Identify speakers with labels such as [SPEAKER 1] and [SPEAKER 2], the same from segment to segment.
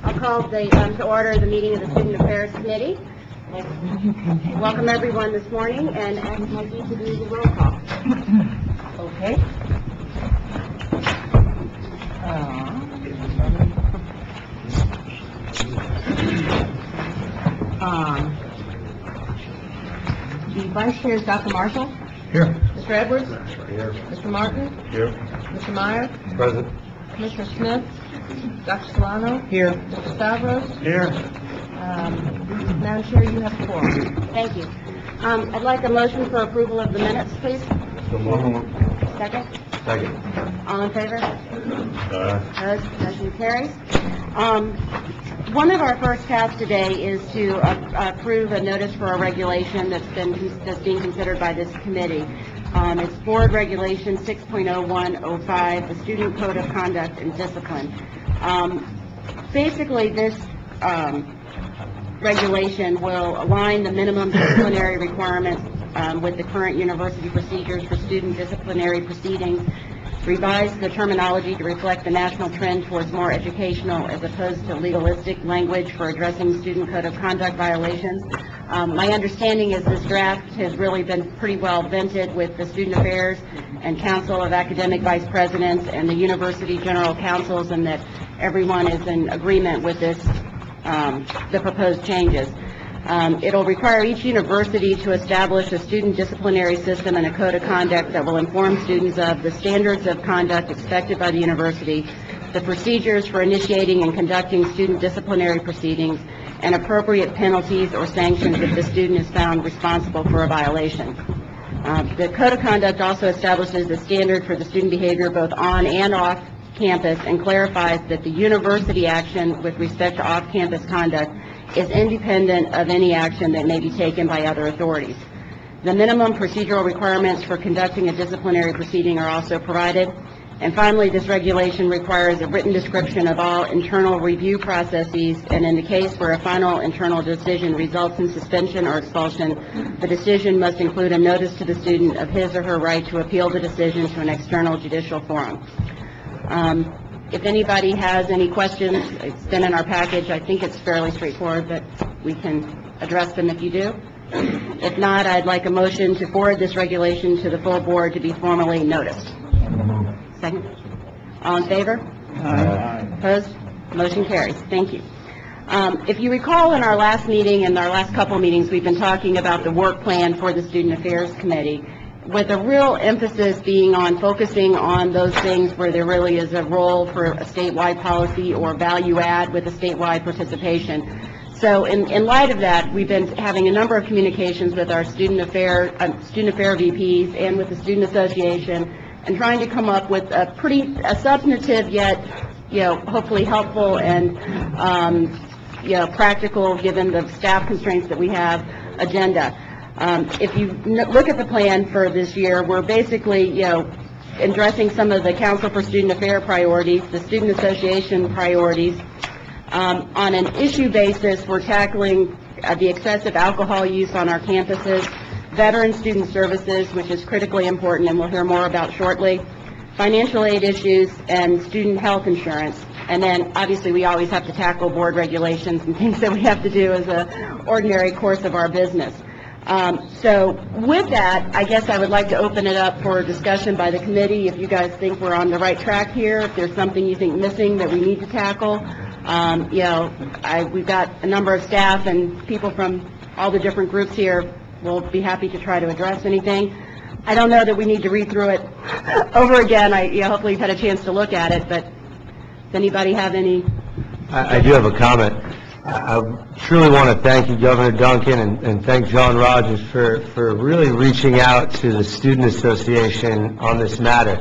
[SPEAKER 1] I'll call to order the meeting of the Student Affairs Committee. Welcome everyone this morning, and ask Mikey to do the roll call.
[SPEAKER 2] Okay. The Vice Chair is Dr. Marshall.
[SPEAKER 3] Here.
[SPEAKER 2] Mr. Edwards.
[SPEAKER 3] Here.
[SPEAKER 2] Mr. Martin.
[SPEAKER 3] Here.
[SPEAKER 2] Mr. Meyer.
[SPEAKER 3] Present.
[SPEAKER 2] Commissioner Smith. Dr. Solano.
[SPEAKER 3] Here.
[SPEAKER 2] Mr. Stavros.
[SPEAKER 3] Here.
[SPEAKER 2] Madam Chair, you have the floor.
[SPEAKER 1] Thank you. I'd like a motion for approval of the minutes, please.
[SPEAKER 3] So moved.
[SPEAKER 1] Second.
[SPEAKER 3] Second.
[SPEAKER 1] All in favor? Opposed? Motion carries. One of our first tasks today is to approve a notice for a regulation that's being considered by this committee. It's Board Regulation 6.0105, the Student Code of Conduct and Discipline. Basically, this regulation will align the minimum disciplinary requirements with the current university procedures for student disciplinary proceedings, revise the terminology to reflect the national trend towards more educational as opposed to legalistic language for addressing student code of conduct violations. My understanding is this draft has really been pretty well vetted with the Student Affairs and Council of Academic Vice Presidents and the University General Councils, and that everyone is in agreement with this, the proposed changes. It'll require each university to establish a student disciplinary system and a code of conduct that will inform students of the standards of conduct expected by the university, the procedures for initiating and conducting student disciplinary proceedings, and appropriate penalties or sanctions if the student is found responsible for a violation. The code of conduct also establishes the standard for the student behavior both on and off campus and clarifies that the university action with respect to off-campus conduct is independent of any action that may be taken by other authorities. The minimum procedural requirements for conducting a disciplinary proceeding are also provided. And finally, this regulation requires a written description of all internal review processes, and in the case where a final internal decision results in suspension or expulsion, the decision must include a notice to the student of his or her right to appeal the decision to an external judicial forum. If anybody has any questions, it's been in our package. I think it's fairly straightforward, but we can address them if you do. If not, I'd like a motion to forward this regulation to the full board to be formally noticed. Second. All in favor?
[SPEAKER 3] Aye.
[SPEAKER 1] Opposed? Motion carries. Thank you. If you recall, in our last meeting and our last couple meetings, we've been talking about the work plan for the Student Affairs Committee, with a real emphasis being on focusing on those things where there really is a role for a statewide policy or value add with a statewide participation. So in light of that, we've been having a number of communications with our student affair VPs and with the Student Association, and trying to come up with a substantive yet, hopefully helpful and, practical, given the staff constraints that we have, agenda. If you look at the plan for this year, we're basically, addressing some of the Council for Student Affairs priorities, the Student Association priorities. On an issue basis, we're tackling the excessive alcohol use on our campuses, veteran student services, which is critically important and we'll hear more about shortly, financial aid issues, and student health insurance. And then, obviously, we always have to tackle board regulations and things that we have to do as an ordinary course of our business. So with that, I guess I would like to open it up for discussion by the committee. If you guys think we're on the right track here, if there's something you think missing that we need to tackle, we've got a number of staff and people from all the different groups here. We'll be happy to try to address anything. I don't know that we need to read through it over again. Hopefully you've had a chance to look at it, but does anybody have any?
[SPEAKER 3] I do have a comment. I truly want to thank you, Governor Duncan, and thank John Rogers for really reaching out to the Student Association on this matter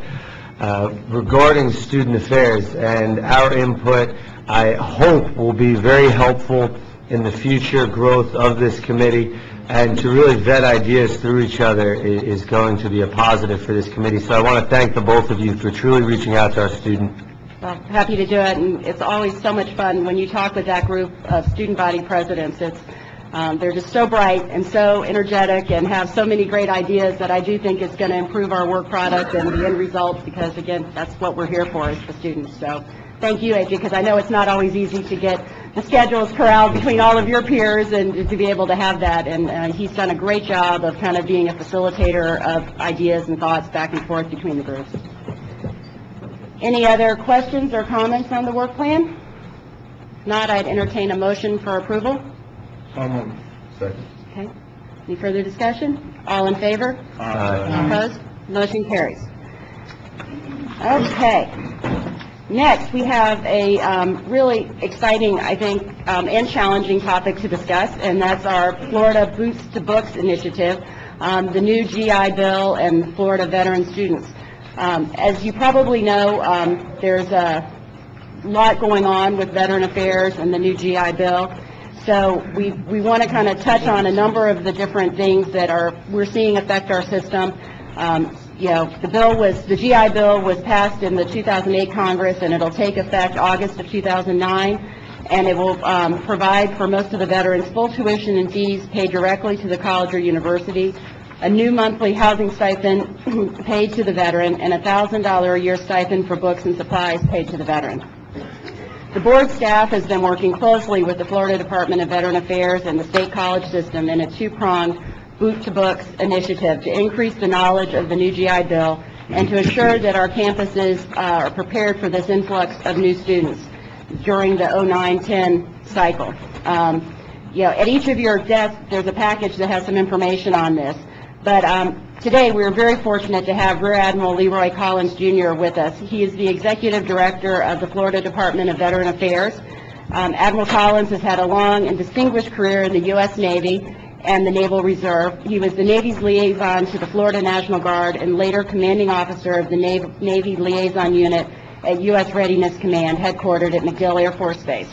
[SPEAKER 3] regarding student affairs, and our input, I hope, will be very helpful in the future growth of this committee, and to really vet ideas through each other is going to be a positive for this committee. So I want to thank the both of you for truly reaching out to our students.
[SPEAKER 1] Well, happy to do it, and it's always so much fun when you talk with that group of student body presidents. They're just so bright and so energetic and have so many great ideas that I do think it's going to improve our work product and the end result, because, again, that's what we're here for, is the students. So thank you, AJ, because I know it's not always easy to get the schedules corralled between all of your peers and to be able to have that. And he's done a great job of kind of being a facilitator of ideas and thoughts back and forth between the groups. Any other questions or comments on the work plan? If not, I'd entertain a motion for approval.
[SPEAKER 4] Second.
[SPEAKER 1] Okay. Any further discussion? All in favor? Opposed? Motion carries. Okay. Next, we have a really exciting, I think, and challenging topic to discuss, and that's our Florida Boots to Books initiative, the new GI Bill and Florida veteran students. As you probably know, there's a lot going on with Veteran Affairs and the new GI Bill. So we want to kind of touch on a number of the different things that we're seeing affect our system. You know, the GI Bill was passed in the 2008 Congress, and it'll take effect August of 2009, and it will provide for most of the veterans full tuition and fees paid directly to the college or university, a new monthly housing stipend paid to the veteran, and a $1,000 a year stipend for books and supplies paid to the veteran. The board staff has been working closely with the Florida Department of Veteran Affairs and the state college system in a two-pronged Boot to Books initiative to increase the knowledge of the new GI Bill and to ensure that our campuses are prepared for this influx of new students during the 09-10 cycle. You know, at each of your desks, there's a package that has some information on this. But today, we're very fortunate to have Rear Admiral Leroy Collins, Jr. with us. He is the Executive Director of the Florida Department of Veteran Affairs. Admiral Collins has had a long and distinguished career in the U.S. Navy and the Naval Reserve. He was the Navy's liaison to the Florida National Guard and later commanding officer of the Navy Liaison Unit at U.S. Readiness Command, headquartered at MacDill Air Force Base.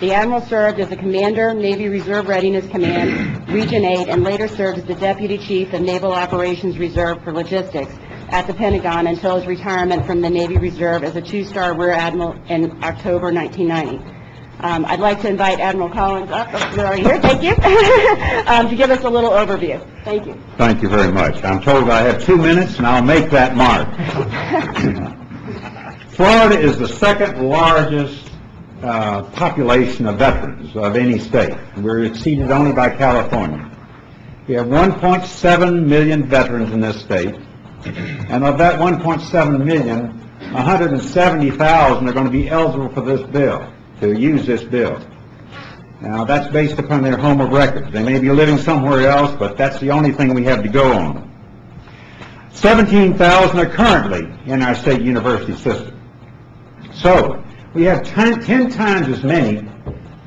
[SPEAKER 1] The Admiral served as a commander, Navy Reserve Readiness Command, Region 8, and later served as the Deputy Chief of Naval Operations Reserve for Logistics at the Pentagon until his retirement from the Navy Reserve as a two-star Rear Admiral in October 1990. I'd like to invite Admiral Collins up. Oh, you're already here. Thank you. To give us a little overview. Thank you.
[SPEAKER 4] Thank you very much. I'm told I have 2 minutes, and I'll make that mark. Florida is the second largest population of veterans of any state. We're exceeded only by California. We have 1.7 million veterans in this state, and of that 1.7 million, 170,000 are going to be eligible for this bill, to use this bill. Now, that's based upon their home of record. They may be living somewhere else, but that's the only thing we have to go on. 17,000 are currently in our state university system. So, we have 10 times as many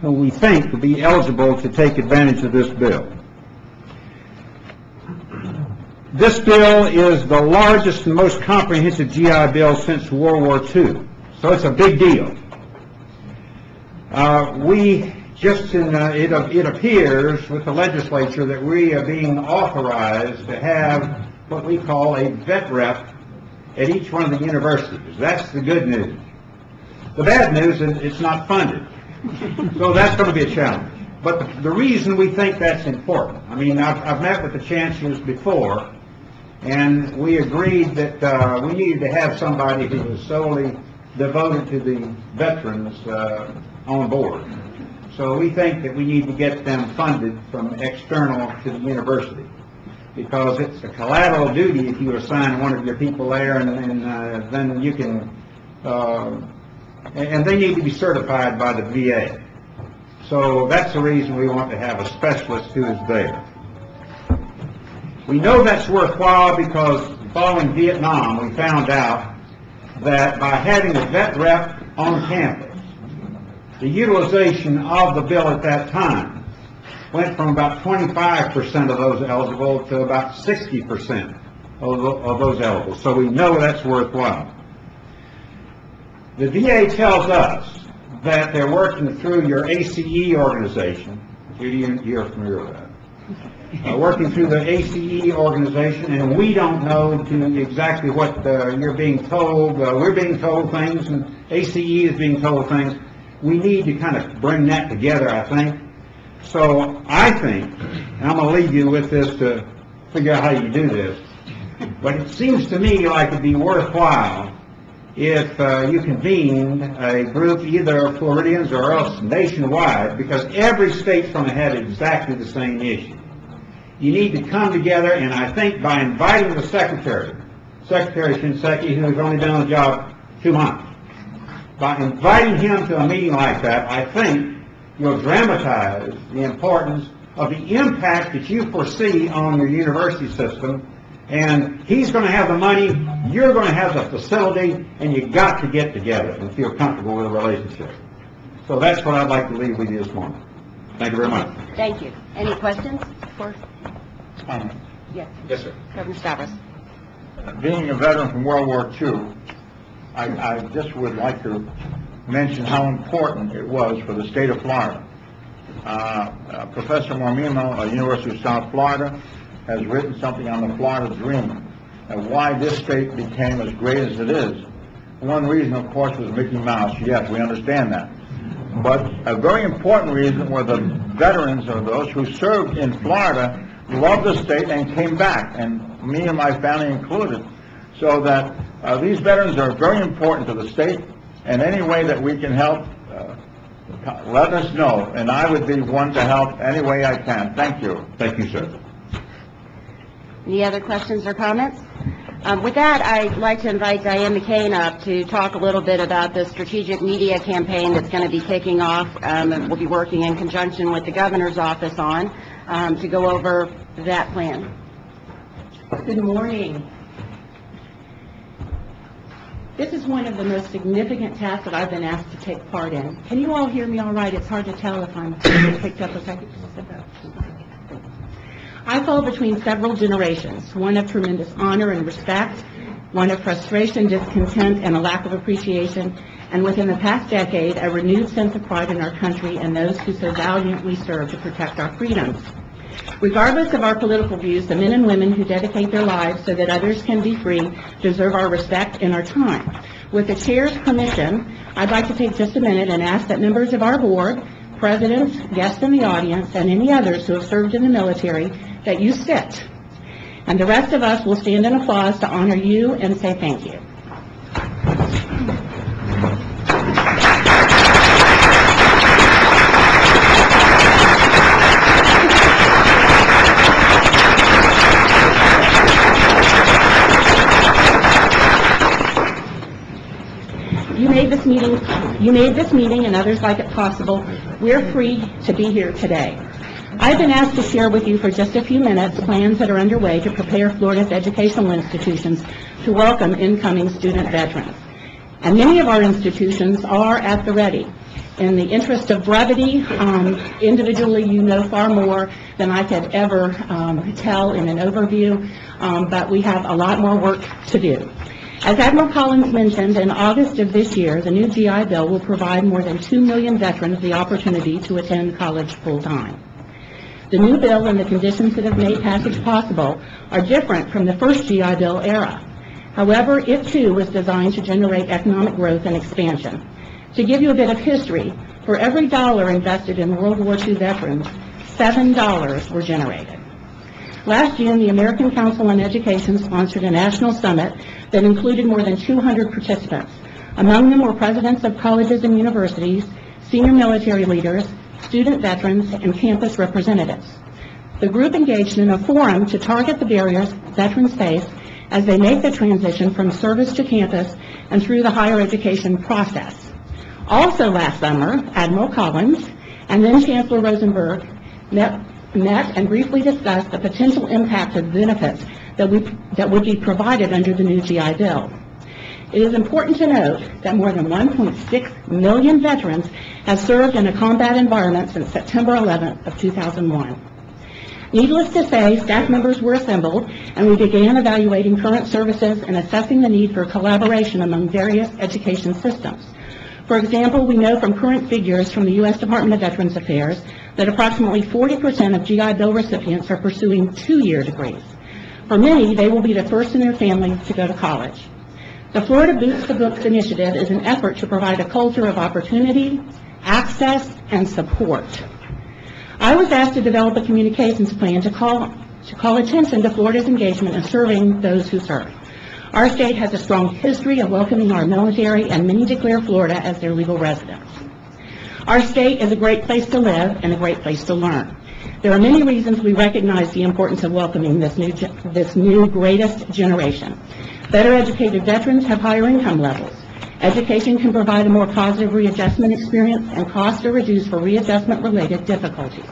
[SPEAKER 4] who we think will be eligible to take advantage of this bill. This bill is the largest and most comprehensive GI Bill since World War II. So it's a big deal. It appears with the legislature that we are being authorized to have what we call a vet rep at each one of the universities. That's the good news. The bad news is it's not funded. So that's going to be a challenge. But the reason we think that's important, I mean, I've met with the chancellors before, and we agreed that we needed to have somebody who was solely devoted to the veterans on board. So we think that we need to get them funded from external to the university, because it's a collateral duty if you assign one of your people there, and then you can, and they need to be certified by the VA. So that's the reason we want to have a specialist who is there. We know that's worthwhile because following Vietnam, we found out that by having a vet rep on campus, the utilization of the bill at that time went from about 25% of those eligible to about 60% of those eligible. So we know that's worthwhile. The VA tells us that they're working through your ACE organization. You're familiar with that. Working through the ACE organization, and we don't know exactly what you're being told. We're being told things, and ACE is being told things. We need to kind of bring that together, I think. So I think, and I'm going to leave you with this to figure out how you do this, but it seems to me like it'd be worthwhile if you convened a group either of Floridians or else nationwide, because every state's going to have exactly the same issue. You need to come together, and I think by inviting the Secretary Shinseki, who has only been on the job 2 months, by inviting him to a meeting like that, I think you'll dramatize the importance of the impact that you foresee on your university system. And he's going to have the money, you're going to have the facility, and you got to get together and feel comfortable with a relationship. So that's what I'd like to leave with you this morning. Thank you very much.
[SPEAKER 1] Thank you. Any questions? Yes.
[SPEAKER 4] Yes, sir.
[SPEAKER 1] Governor Stavros.
[SPEAKER 5] Being a veteran from World War II, I just would like to mention how important it was for the state of Florida. Professor Mormino at University of South Florida has written something on the Florida Dream and why this state became as great as it is. One reason, of course, was Mickey Mouse. Yes, we understand that. But a very important reason were the veterans, or those who served in Florida, loved the state and came back, and me and my family included. So that these veterans are very important to the state, and any way that we can help, let us know, and I would be one to help any way I can. Thank you.
[SPEAKER 4] Thank you, sir.
[SPEAKER 1] Any other questions or comments? With that, I'd like to invite Diane McCain up to talk a little bit about the strategic media campaign that's going to be kicking off, and we'll be working in conjunction with the governor's office on, to go over that plan.
[SPEAKER 6] Good morning. This is one of the most significant tasks that I've been asked to take part in. Can you all hear me all right? It's hard to tell if I'm picked up. I fall between several generations, one of tremendous honor and respect, one of frustration, discontent, and a lack of appreciation, and within the past decade, a renewed sense of pride in our country and those who so valiantly serve to protect our freedoms. Regardless of our political views, the men and women who dedicate their lives so that others can be free deserve our respect and our time. With the chair's permission, I'd like to take just a minute and ask that members of our board, presidents, guests in the audience, and any others who have served in the military, that you sit. And the rest of us will stand in applause to honor you and say thank you. You made this meeting and others like it possible. We're free to be here today. I've been asked to share with you for just a few minutes plans that are underway to prepare Florida's educational institutions to welcome incoming student veterans. And many of our institutions are at the ready. In the interest of brevity, individually you know far more than I could ever tell in an overview, but we have a lot more work to do. As Admiral Collins mentioned, in August of this year, the new GI Bill will provide more than 2 million veterans the opportunity to attend college full-time. The new bill and the conditions that have made passage possible are different from the first GI Bill era. However, it too was designed to generate economic growth and expansion. To give you a bit of history, for every dollar invested in World War II veterans, $7 were generated. Last June, the American Council on Education sponsored a national summit that included more than 200 participants. Among them were presidents of colleges and universities, senior military leaders, student veterans, and campus representatives. The group engaged in a forum to target the barriers veterans face as they make the transition from service to campus and through the higher education process. Also last summer, Admiral Collins and then Chancellor Rosenberg met and briefly discussed the potential impact of benefits that would be provided under the new GI Bill. It is important to note that more than 1.6 million veterans have served in a combat environment since September 11th of 2001. Needless to say, staff members were assembled, and we began evaluating current services and assessing the need for collaboration among various education systems. For example, we know from current figures from the U.S. Department of Veterans Affairs that approximately 40% of GI Bill recipients are pursuing 2-year degrees. For many, they will be the first in their family to go to college. The Florida Boots the Books initiative is an effort to provide a culture of opportunity, access, and support. I was asked to develop a communications plan to call attention to Florida's engagement in serving those who serve. Our state has a strong history of welcoming our military, and many declare Florida as their legal residence. Our state is a great place to live and a great place to learn. There are many reasons we recognize the importance of welcoming this new greatest generation. Better educated veterans have higher income levels. Education can provide a more positive readjustment experience, and costs are reduced for readjustment-related difficulties.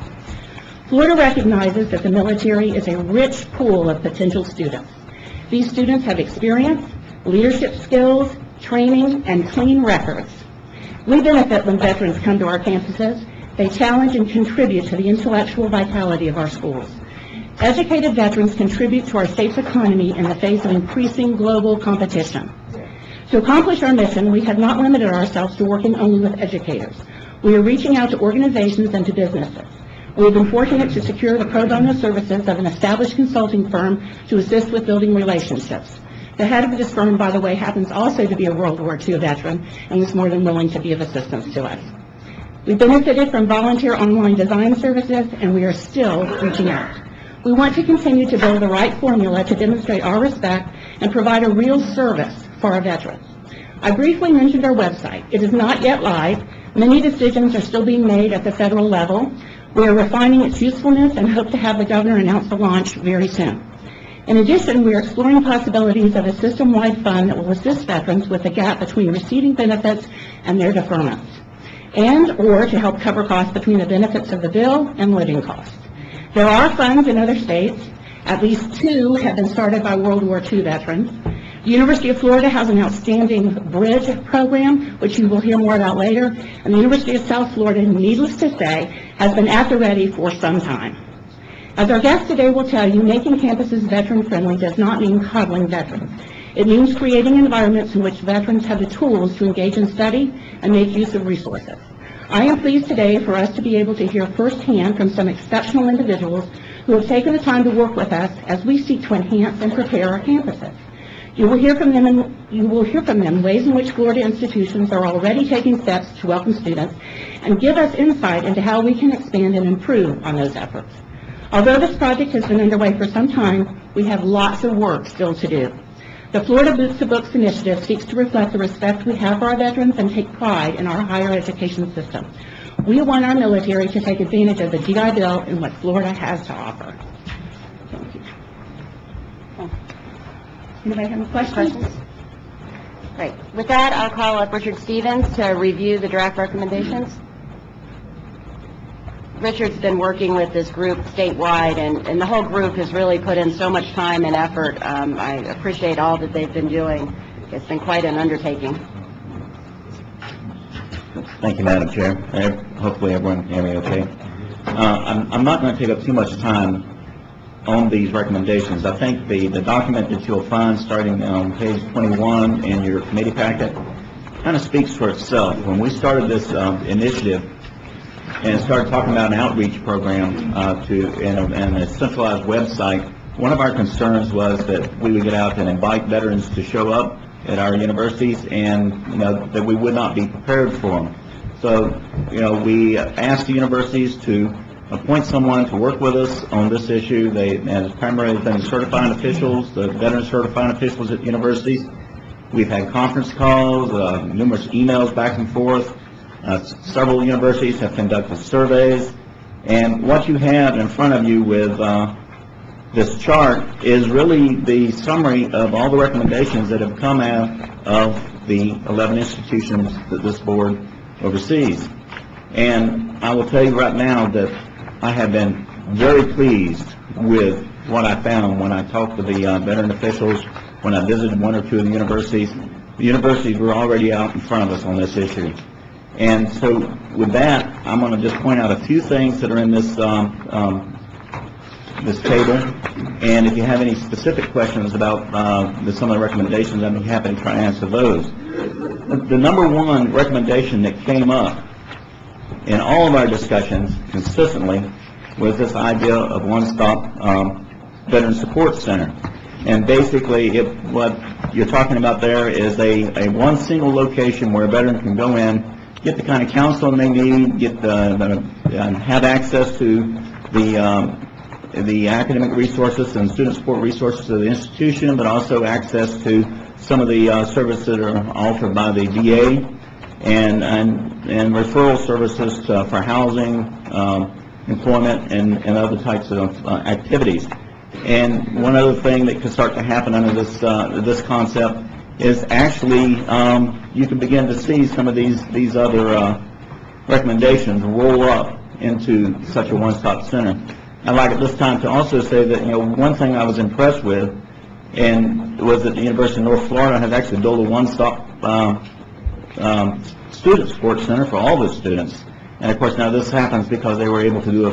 [SPEAKER 6] Florida recognizes that the military is a rich pool of potential students. These students have experience, leadership skills, training, and clean records. We benefit when veterans come to our campuses. They challenge and contribute to the intellectual vitality of our schools. Educated veterans contribute to our state's economy in the face of increasing global competition. To accomplish our mission, we have not limited ourselves to working only with educators. We are reaching out to organizations and to businesses. We have been fortunate to secure the pro bono services of an established consulting firm to assist with building relationships. The head of this firm, by the way, happens also to be a World War II veteran and was more than willing to be of assistance to us. We benefited from volunteer online design services, and we are still reaching out. We want to continue to build the right formula to demonstrate our respect and provide a real service for our veterans. I briefly mentioned our website. It is not yet live. Many decisions are still being made at the federal level. We are refining its usefulness and hope to have the governor announce the launch very soon. In addition, we are exploring possibilities of a system-wide fund that will assist veterans with the gap between receiving benefits and their deferments, and/or to help cover costs between the benefits of the bill and living costs. There are funds in other states. At least 2 have been started by World War II veterans. The University of Florida has an outstanding bridge program, which you will hear more about later, and the University of South Florida, needless to say, has been at the ready for some time. As our guest today will tell you, making campuses veteran-friendly does not mean coddling veterans. It means creating environments in which veterans have the tools to engage in study and make use of resources. I am pleased today for us to be able to hear firsthand from some exceptional individuals who have taken the time to work with us as we seek to enhance and prepare our campuses. You will hear from them ways in which Florida institutions are already taking steps to welcome students and give us insight into how we can expand and improve on those efforts. Although this project has been underway for some time, we have lots of work still to do. The Florida Boots to Books initiative seeks to reflect the respect we have for our veterans and take pride in our higher education system. We want our military to take advantage of the GI Bill and what Florida has to offer. Thank you. Anybody have any questions?
[SPEAKER 1] Great. With that, I'll call up Richard Stevens to review the draft recommendations. Richard's been working with this group statewide, and the whole group has really put in so much time and effort. I appreciate all that they've been doing. It's been quite an undertaking.
[SPEAKER 7] Thank you, Madam Chair. Hopefully everyone can hear me okay. I'm not going to take up too much time on these recommendations. I think the document that you'll find starting on page 21 in your committee packet kind of speaks for itself. When we started this initiative and started talking about an outreach program and a centralized website, one of our concerns was that we would get out and invite veterans to show up at our universities, and that we would not be prepared for them. So we asked the universities to appoint someone to work with us on this issue. They has primarily been certifying officials, the veteran certifying officials at universities. We've had conference calls, numerous emails back and forth. Several universities have conducted surveys, and what you have in front of you with this chart is really the summary of all the recommendations that have come out of the 11 institutions that this board oversees. And I will tell you right now that I have been very pleased with what I found when I talked to the veteran officials, when I visited 1 or 2 of the universities. The universities were already out in front of us on this issue. And so with that, I'm going to just point out a few things that are in this this table. And if you have any specific questions about some of the recommendations, I'd be happy to try to answer those. The number one recommendation that came up in all of our discussions consistently was this idea of one-stop veteran support center. And basically, what you're talking about there is a one single location where a veteran can go in, get the kind of counseling they need, get have access to the the academic resources and student support resources of the institution, but also access to some of the services that are offered by the VA, and referral services for housing, employment, and other types of activities. And one other thing that could start to happen under this concept is actually you can begin to see some of these other recommendations roll up into such a one-stop center. I'd like at this time to also say that, one thing I was impressed with and was that the University of North Florida has actually built a one-stop student support center for all the students. And of course now this happens because they were able to build a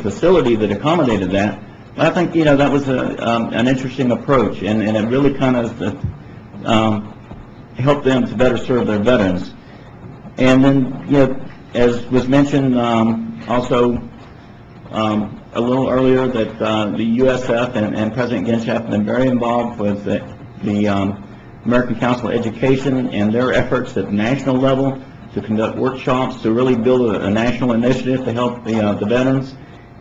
[SPEAKER 7] facility that accommodated that. But I think, that was an interesting approach, and it really kind of helped them to better serve their veterans. And then, as was mentioned also a little earlier, that the USF and President Ginch have been very involved with the American Council of Education and their efforts at the national level to conduct workshops to really build a national initiative to help the veterans.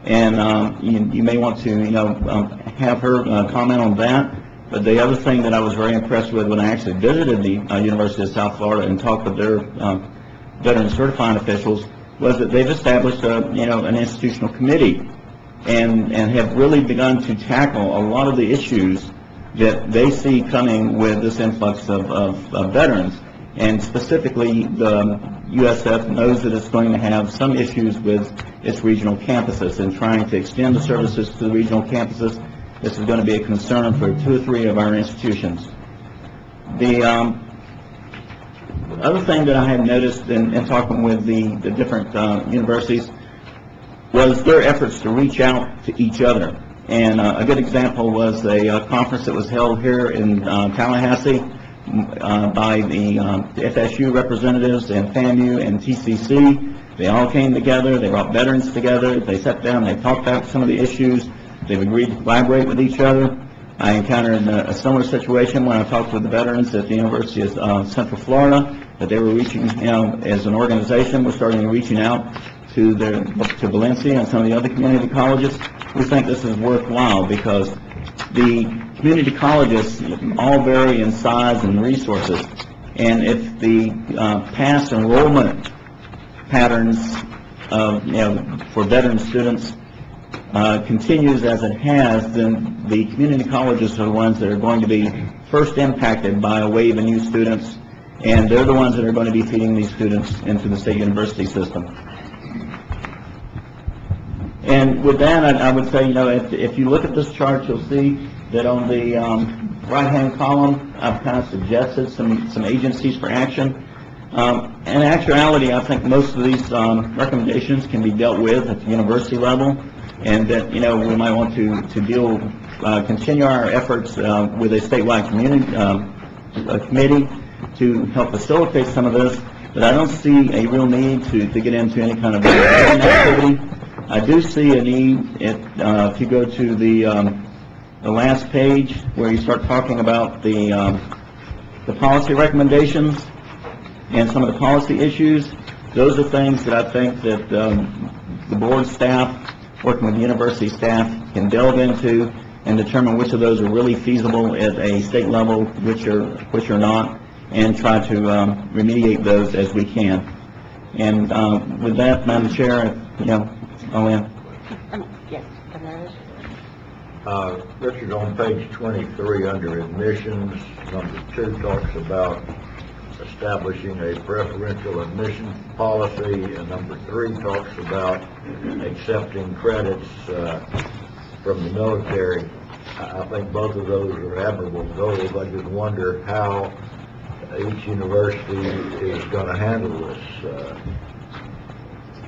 [SPEAKER 7] And you may want to have her comment on that. But the other thing that I was very impressed with when I actually visited the University of South Florida and talked with their veteran certifying officials was that they've established an institutional committee and have really begun to tackle a lot of the issues that they see coming with this influx of veterans. And specifically, the USF knows that it's going to have some issues with its regional campuses and trying to extend the services to the regional campuses. This is going to be a concern for 2 or 3 of our institutions. The other thing that I had noticed in talking with the different universities was their efforts to reach out to each other. And a good example was a conference that was held here in Tallahassee by the FSU representatives and FAMU and TCC. They all came together, they brought veterans together, they sat down, they talked about some of the issues, they've agreed to collaborate with each other. I encountered a similar situation when I talked with the veterans at the University of Central Florida, that they were reaching, as an organization, we're starting reaching out to Valencia and some of the other community colleges. We think this is worthwhile because the community colleges all vary in size and resources, and if the past enrollment patterns for veteran students continues as it has, then the community colleges are the ones that are going to be first impacted by a wave of new students, and they're the ones that are going to be feeding these students into the state university system. And with that, I would say, if you look at this chart, you'll see that on the right-hand column, I've kind of suggested some agencies for action. In actuality, I think most of these recommendations can be dealt with at the university level, and that, we might want to continue our efforts with a statewide committee to help facilitate some of this, but I don't see a real need to get into any kind of activity. I do see a need, if you go to the last page where you start talking about the policy recommendations and some of the policy issues. Those are things that I think that the board staff, working with the university staff, can delve into and determine which of those are really feasible at a state level, which are not, and try to remediate those as we can. And with that, Madam Chair, I'll end.
[SPEAKER 1] Yes,
[SPEAKER 8] Richard, on page 23 under admissions, number 2 talks about establishing a preferential admission policy, and number 3 talks about accepting credits from the military. I think both of those are admirable goals. I just wonder how each university is going to handle this.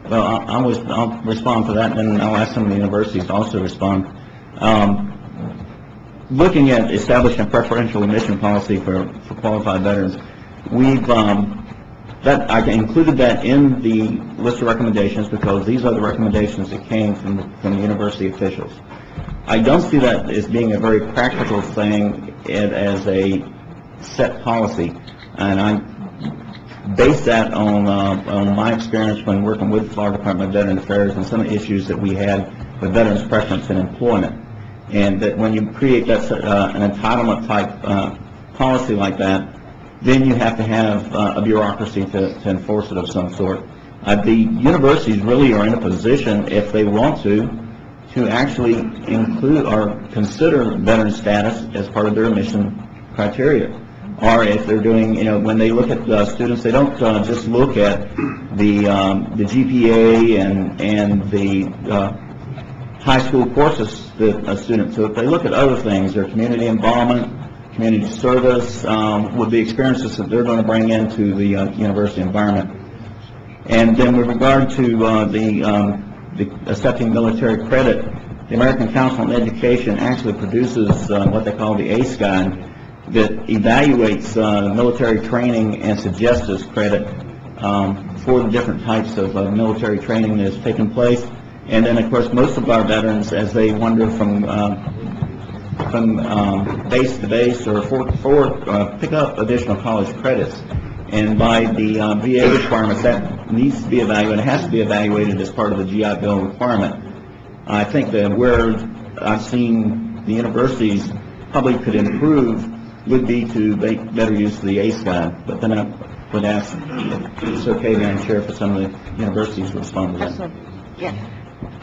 [SPEAKER 7] Well, I'll respond to that, and then I'll ask some of the universities to also respond. Looking at establishing a preferential admission policy for qualified veterans, I included that in the list of recommendations because these are the recommendations that came from the university officials. I don't see that as being a very practical thing as a set policy, and I base that on my experience when working with the Florida Department of Veteran Affairs and some of the issues that we had the veterans' preference in employment. And that when you create that, an entitlement type policy like that, then you have to have a bureaucracy to enforce it of some sort. The universities really are in a position, if they want to actually include or consider veteran status as part of their admission criteria. Or if they're doing, when they look at students, they don't just look at the GPA and the high school courses that a student took. They look at other things, their community involvement, community service, with the experiences that they're going to bring into the university environment. And then with regard to the accepting military credit, the American Council on Education actually produces what they call the ACE guide that evaluates military training and suggests as credit for the different types of military training that has taken place. And then, of course, most of our veterans, as they wander from base to base or pick up additional college credits. And by the VA requirements, that needs to be evaluated. It has to be evaluated as part of the GI Bill requirement. I think that where I've seen the universities probably could improve would be to make better use of the ACE guide. But then I would ask if it's okay, Madam Chair, for some of the universities to respond to that.
[SPEAKER 1] Absolutely. Yes.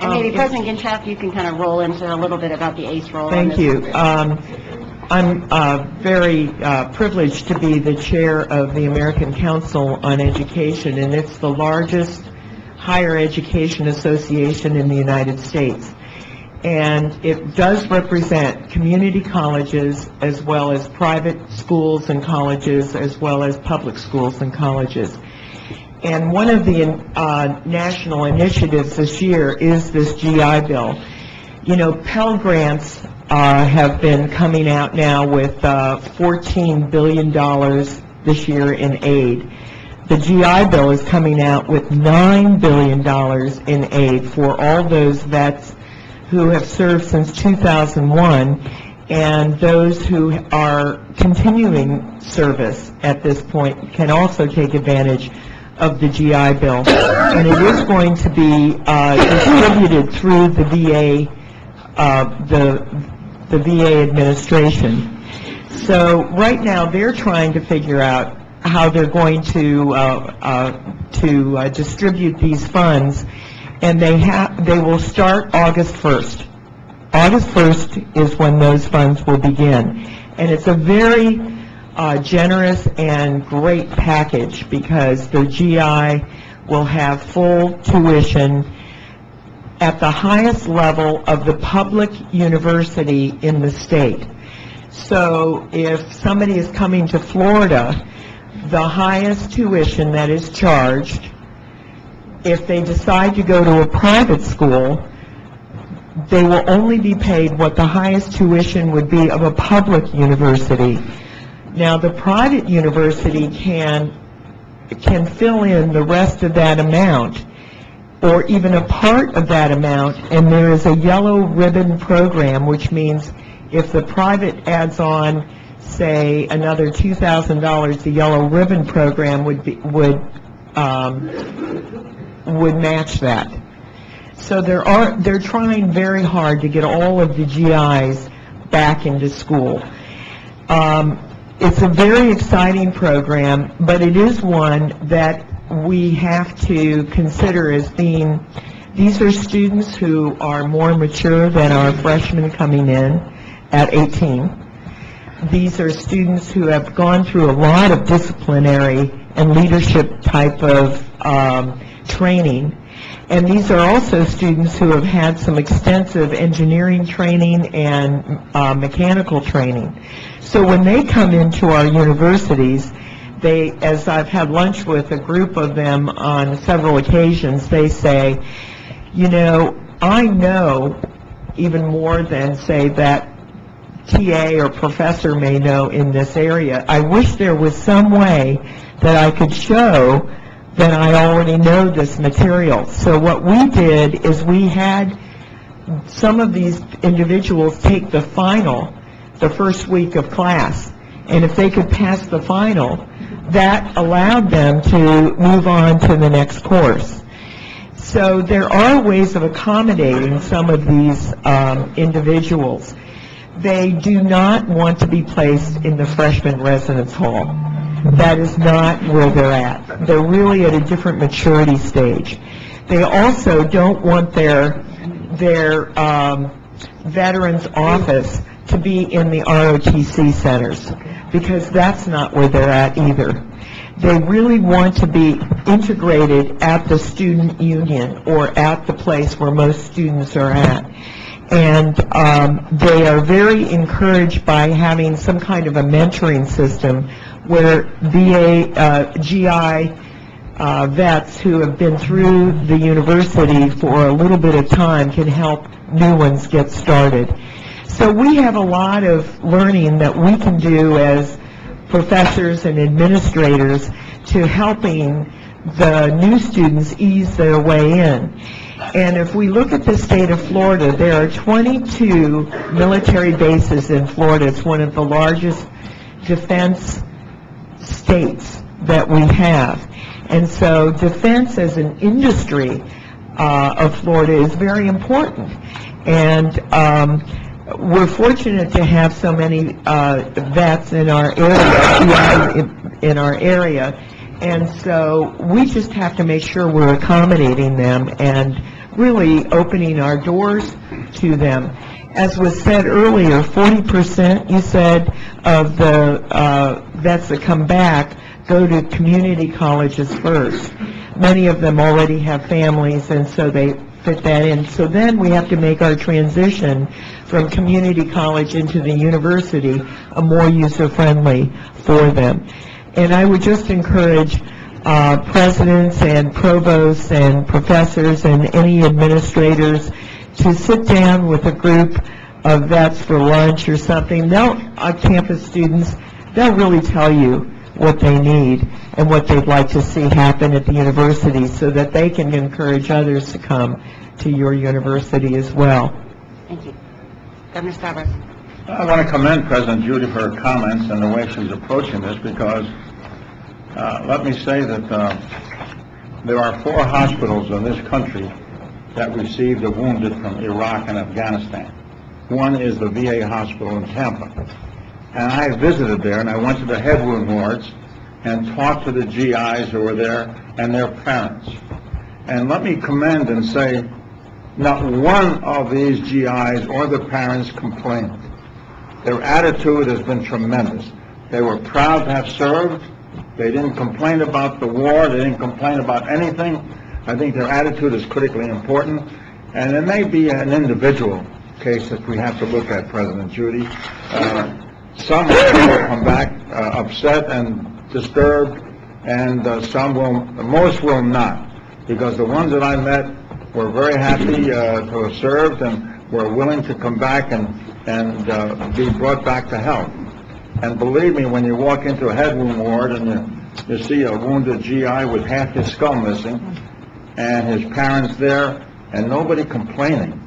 [SPEAKER 1] And maybe President Ginchak, you can kind of roll into a little bit about the ACE role.
[SPEAKER 9] Thank you. I'm very privileged to be the chair of the American Council on Education, and it's the largest higher education association in the United States. And it does represent community colleges as well as private schools and colleges as well as public schools and colleges. And one of the national initiatives this year is this GI Bill. Pell Grants have been coming out now with $14 billion this year in aid. The GI Bill is coming out with $9 billion in aid for all those vets who have served since 2001 and those who are continuing service at this point can also take advantage of the GI Bill. And it is going to be distributed through the VA, the VA administration. So right now they're trying to figure out how they're going to distribute these funds, and they will start August 1st. August 1st is when those funds will begin, and it's a very generous and great package because the GI will have full tuition at the highest level of the public university in the state. So if somebody is coming to Florida, the highest tuition that is charged, if they decide to go to a private school, they will only be paid what the highest tuition would be of a public university. Now, the private university can fill in the rest of that amount or even a part of that amount, and there is a yellow ribbon program, which means if the private adds on, say, another $2,000, the yellow ribbon program would match that. So they're trying very hard to get all of the GIs back into school. It's a very exciting program, but it is one that we have to consider as being, these are students who are more mature than our freshmen coming in at 18. These are students who have gone through a lot of disciplinary and leadership type of training. And these are also students who have had some extensive engineering training and mechanical training. So when they come into our universities, as I've had lunch with a group of them on several occasions, they say, I know even more than, say, that TA or professor may know in this area. I wish there was some way that I could show that I already know this material. So what we did is we had some of these individuals take the final the first week of class, and if they could pass the final, that allowed them to move on to the next course. So there are ways of accommodating some of these individuals. They do not want to be placed in the freshman residence hall. That is not where they're at. They're really at a different maturity stage. They also don't want their veterans office to be in the ROTC centers, because that's not where they're at either. They really want to be integrated at the student union or at the place where most students are at. And they are very encouraged by having some kind of a mentoring system where GI vets who have been through the university for a little bit of time can help new ones get started. So we have a lot of learning that we can do as professors and administrators to helping the new students ease their way in. And if we look at the state of Florida, there are 22 military bases in Florida. It's one of the largest defense states that we have. And so defense as an industry of Florida is very important. And we're fortunate to have so many vets in our area, and so we just have to make sure we're accommodating them and really opening our doors to them. As was said earlier, 40%, you said, of the vets that come back go to community colleges first. Many of them already have families, and so they fit that in. So then we have to make our transition from community college into the university more user-friendly for them. And I would just encourage presidents and provosts and professors and any administrators to sit down with a group of vets for lunch or something. Campus students, they'll really tell you what they need and what they'd like to see happen at the university so that they can encourage others to come to your university as well.
[SPEAKER 1] Thank you. Governor Stavros.
[SPEAKER 5] I want to commend President Judy for her comments and the way she's approaching this, because let me say that there are 4 hospitals in this country that receive the wounded from Iraq and Afghanistan. One is the VA hospital in Tampa. And I visited there, and I went to the head wound wards and talked to the GIs who were there and their parents. And let me commend and say, not one of these GIs or the parents complained. Their attitude has been tremendous. They were proud to have served. They didn't complain about the war. They didn't complain about anything. I think their attitude is critically important. And it may be an individual case that we have to look at, President Judy. Some will come back upset and disturbed, and most will not, because the ones that I met were very happy to have served and were willing to come back and be brought back to health. And believe me, when you walk into a head wound ward and you see a wounded GI with half his skull missing and his parents there and nobody complaining,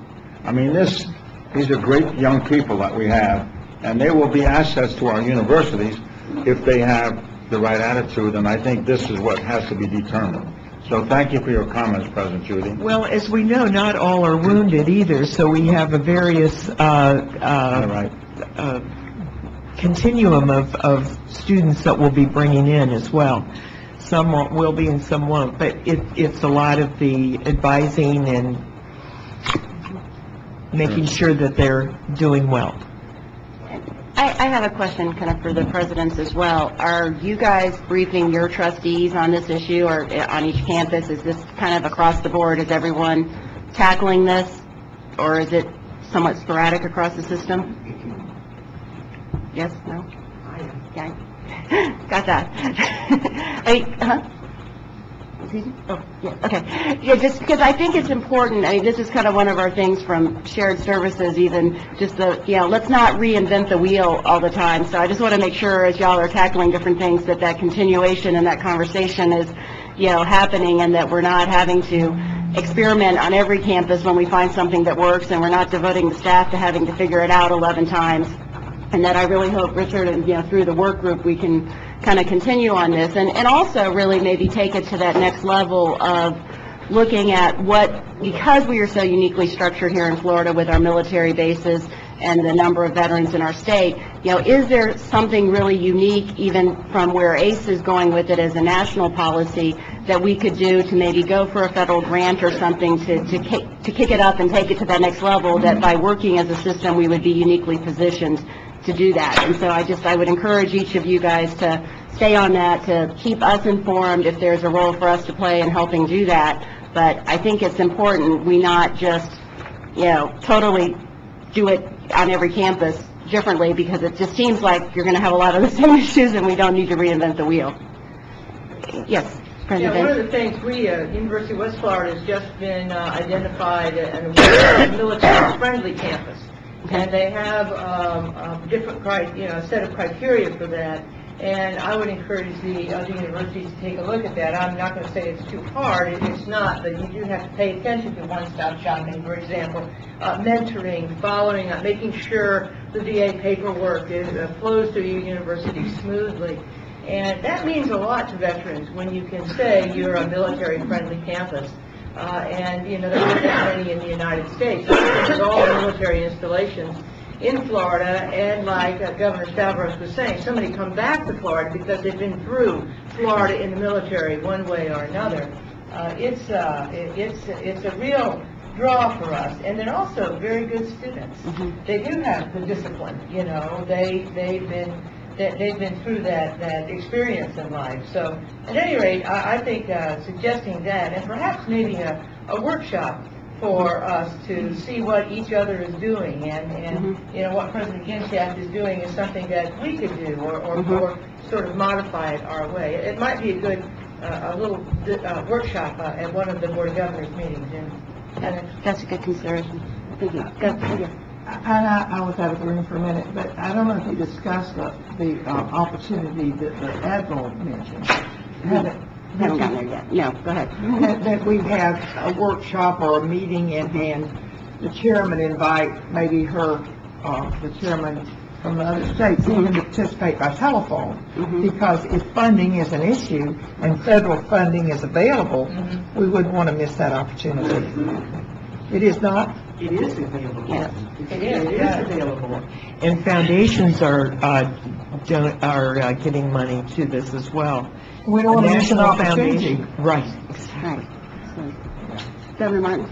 [SPEAKER 5] I mean, these are great young people that we have, and they will be assets to our universities if they have the right attitude, and I think this is what has to be determined. So thank you for your comments, President Judy.
[SPEAKER 9] Well, as we know, not all are wounded either, so we have a various continuum of students that we'll be bringing in as well. Some will be and some won't, but it's a lot of the advising and making sure that they're doing well.
[SPEAKER 1] I have a question kind of for the presidents as well. Are you guys briefing your trustees on this issue, or on each campus? Is this kind of across the board? Is everyone tackling this, or is it somewhat sporadic across the system? Yes? No? Yeah. Got that. Oh, yeah, okay. Yeah, just because I think it's important. I mean, this is kind of one of our things from shared services, even just let's not reinvent the wheel all the time. So I just want to make sure, as y'all are tackling different things, that continuation and that conversation is, happening, and that we're not having to experiment on every campus when we find something that works, and we're not devoting the staff to having to figure it out 11 times. And that I really hope, Richard, and through the work group, we can kind of continue on this, and also really maybe take it to that next level of looking at because we are so uniquely structured here in Florida with our military bases and the number of veterans in our state, is there something really unique, even from where ACE is going with it as a national policy, that we could do to maybe go for a federal grant or something to kick it up and take it to that next level, that by working as a system, we would be uniquely positioned to do that. And so I would encourage each of you guys to stay on that, to keep us informed if there's a role for us to play in helping do that. But I think it's important we not just, totally do it on every campus differently, because it just seems like you're going to have a lot of the same issues and we don't need to reinvent the wheel. Yes, President.
[SPEAKER 2] One of the things University of West Florida has just been identified as a military-friendly campus. And they have a set of criteria for that. And I would encourage the other universities to take a look at that. I'm not going to say it's too hard. It's not, but you do have to pay attention to one-stop shopping, for example, mentoring, following up, making sure the VA paperwork flows through your university smoothly. And that means a lot to veterans when you can say you're a military-friendly campus. And, there aren't that many in the United States. There's all military installations in Florida, and like Governor Stavros was saying, so many come back to Florida because they've been through Florida in the military one way or another. It's a real draw for us, and they're also very good students. Mm-hmm. They do have the discipline, they've been through that experience in life. So at any rate, I think suggesting that, and perhaps maybe a workshop for us to see what each other is doing, and what President Ginshaft is doing is something that we could do, or sort of modify it our way. It might be a good a little workshop at one of the Board of Governors meetings. And
[SPEAKER 1] that's a good consideration. Thank you. Go.
[SPEAKER 10] I was out of the room for a minute, but I don't know if you discussed the opportunity that the Admiral mentioned.
[SPEAKER 1] Haven't gotten there yet. No, go ahead.
[SPEAKER 10] That we have a workshop or a meeting, and the chairman invite maybe the chairman from the other states even to participate by telephone. Because if funding is an issue and federal funding is available, we wouldn't want to miss that opportunity. It is not?
[SPEAKER 9] It is available.
[SPEAKER 1] Yes.
[SPEAKER 10] It is available.
[SPEAKER 9] And foundations are getting money to this as well.
[SPEAKER 10] We don't want to miss an
[SPEAKER 9] National
[SPEAKER 10] opportunity.
[SPEAKER 9] Foundation. Right.
[SPEAKER 1] Right. So, Governor Martin.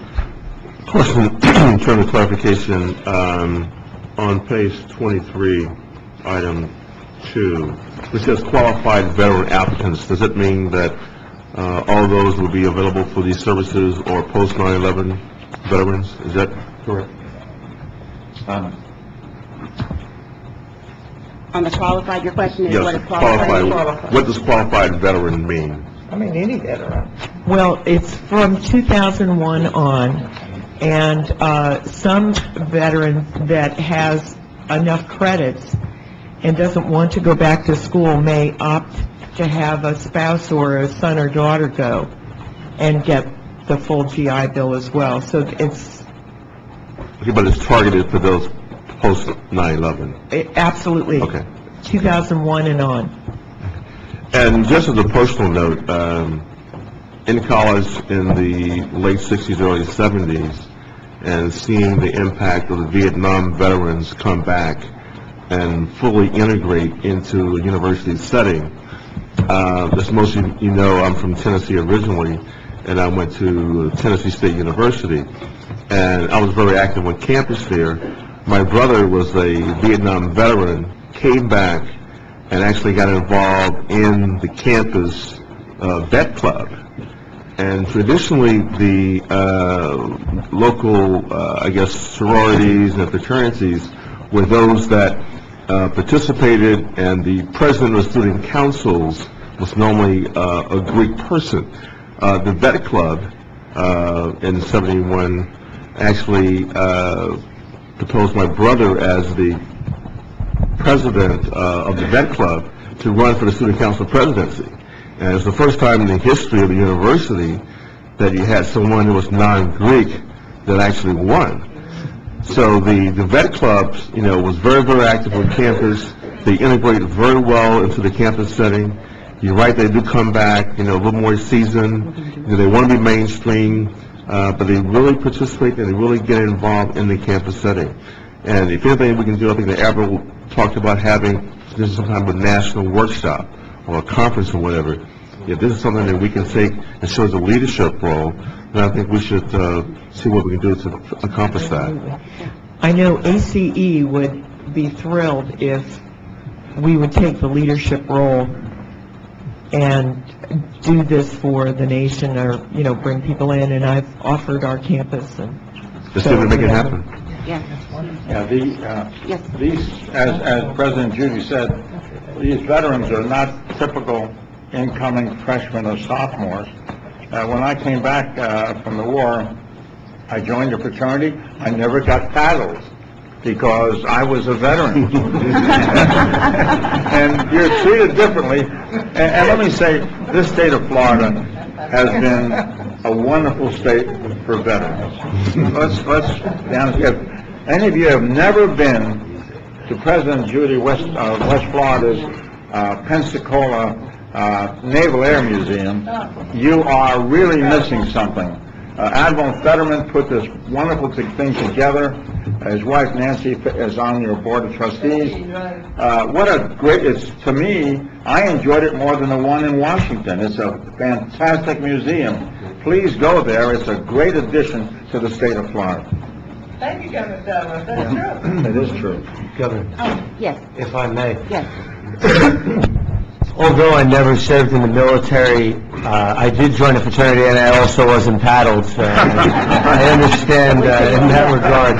[SPEAKER 11] Question, in terms of clarification, on page 23, item 2, it says qualified veteran applicants. Does it mean that all of those will be available for these services, or post 9/11 veterans? Is that correct?
[SPEAKER 1] On the qualified, your question is what is
[SPEAKER 11] Yes,
[SPEAKER 1] qualified?
[SPEAKER 11] what does qualified veteran mean?
[SPEAKER 10] I mean, any veteran.
[SPEAKER 9] Well, it's from 2001 on, and some veteran that has enough credits and doesn't want to go back to school may opt to have a spouse or a son or daughter go and get the full GI Bill as well. So it's...
[SPEAKER 11] Okay, but it's targeted for those post 9/11.
[SPEAKER 9] Absolutely.
[SPEAKER 11] Okay.
[SPEAKER 9] 2001 and on.
[SPEAKER 11] And just as a personal note, in college in the late 60s, early 70s, and seeing the impact of the Vietnam veterans come back and fully integrate into a university setting. As most of you know, I'm from Tennessee originally, and I went to Tennessee State University, and I was very active on campus there. My brother was a Vietnam veteran, came back, and actually got involved in the campus vet club. And traditionally, the local, sororities and fraternities were those that participated, and the president of student councils was normally a Greek person. The vet club in '71 actually proposed my brother as the president of the vet club to run for the student council presidency. And it's the first time in the history of the university that you had someone who was non-Greek that actually won. So the vet club, was very, very active on campus. They integrated very well into the campus setting. You're right, they do come back, a little more seasoned, they want to be mainstream, but they really participate and they really get involved in the campus setting. And if anything we can do, I think that Avril talked about having this some kind of a national workshop or a conference or whatever. If this is something that we can take and show as a leadership role, then I think we should see what we can do to accomplish that.
[SPEAKER 9] I know ACE would be thrilled if we would take the leadership role and do this for the nation, or, bring people in, and I've offered our campus, and
[SPEAKER 11] Just see if we make it happen.
[SPEAKER 1] Yeah.
[SPEAKER 5] Yeah, these, as President Judy said, these veterans are not typical incoming freshmen or sophomores. When I came back from the war, I joined a fraternity. I never got paddled because I was a veteran. And you're treated differently. And let me say, this state of Florida has been a wonderful state for veterans. Let's be honest. If any of you have never been to President Judy West Florida's Pensacola Naval Air Museum, you are really missing something. Admiral Fetterman put this wonderful thing together. His wife Nancy is on your board of trustees. What a great, to me, I enjoyed it more than the one in Washington. It's a fantastic museum. Please go there. It's a great addition to the state of Florida.
[SPEAKER 2] Thank you, Governor Douglas. That's true.
[SPEAKER 5] It is true.
[SPEAKER 3] Governor,
[SPEAKER 1] Yes,
[SPEAKER 3] if I may.
[SPEAKER 1] yes.
[SPEAKER 3] Although I never served in the military, I did join a fraternity, and I also wasn't paddled, so I understand in that regard.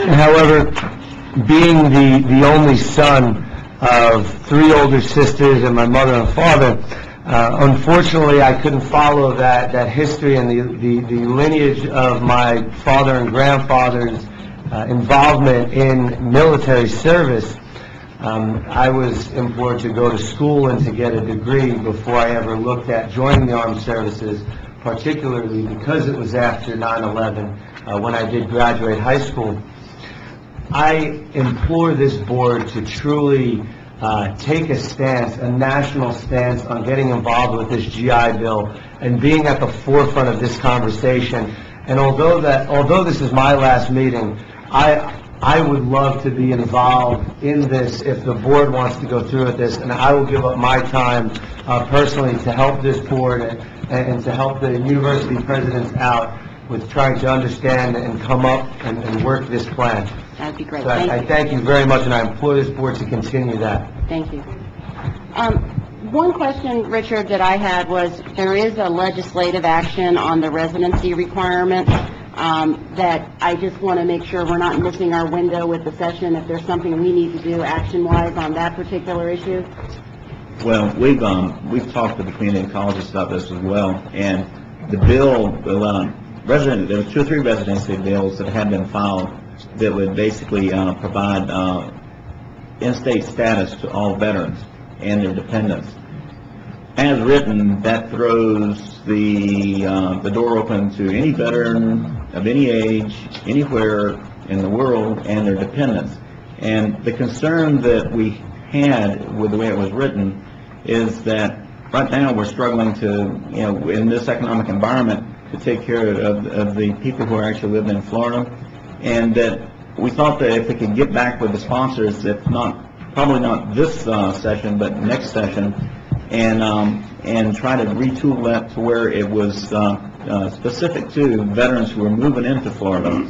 [SPEAKER 3] However, being the only son of 3 older sisters and my mother and father, unfortunately I couldn't follow that history and the lineage of my father and grandfather's involvement in military service. I was implored to go to school and to get a degree before I ever looked at joining the armed services, particularly because it was after 9/11 when I did graduate high school. I implore this board to truly take a stance, a national stance, on getting involved with this GI Bill and being at the forefront of this conversation. And although this is my last meeting, I would love to be involved in this if the board wants to go through with this, and I will give up my time personally to help this board and to help the university presidents out with trying to understand and come up and work this plan.
[SPEAKER 1] That'd be great.
[SPEAKER 3] So
[SPEAKER 1] Thank
[SPEAKER 3] I
[SPEAKER 1] you.
[SPEAKER 3] thank you very much, and I implore this board to continue that.
[SPEAKER 1] Thank you. One question, Richard, that I had was, there is a legislative action on the residency requirement that I just want to make sure we're not missing our window with the session, if there's something we need to do action-wise on that particular issue.
[SPEAKER 7] Well, we've talked to the community colleges about this as well, and the bill, there were 2 or 3 residency bills that had been filed that would basically provide in-state status to all veterans and their dependents. As written, that throws the door open to any veteran of any age, anywhere in the world, and their dependents. And the concern that we had with the way it was written is that right now we're struggling to, in this economic environment, to take care of the people who are actually living in Florida. And that we thought that if we could get back with the sponsors, if not, probably not this session, but next session, and try to retool that to where it was specific to veterans who were moving into Florida,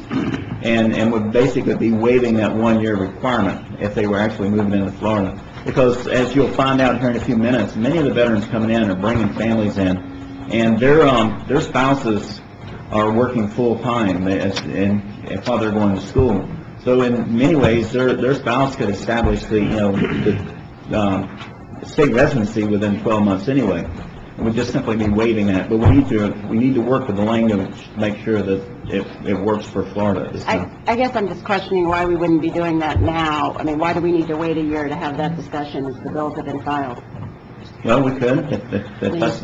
[SPEAKER 7] and would basically be waiving that 1-year requirement if they were actually moving into Florida. Because as you'll find out here in a few minutes, many of the veterans coming in are bringing families in, and their spouses are working full time and while they're going to school. So in many ways, their spouse could establish the state residency within 12 months anyway. It would just simply be waiving that. But we need to work with the language to make sure that it works for Florida this time.
[SPEAKER 1] I guess I'm just questioning why we wouldn't be doing that now. I mean, why do we need to wait a year to have that discussion as the bills have been filed?
[SPEAKER 7] Well, we could. If that's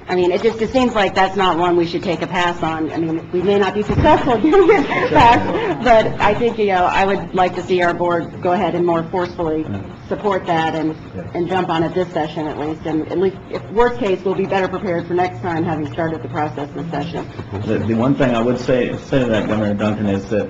[SPEAKER 1] I mean, it seems like that's not one we should take a pass on. I mean, we may not be successful doing it fast, but I think, I would like to see our board go ahead and more forcefully support that and jump on it this session at least. And at least, if worst case, we'll be better prepared for next time, having started the process this session.
[SPEAKER 7] The one thing I would say to that, Governor Duncan, is that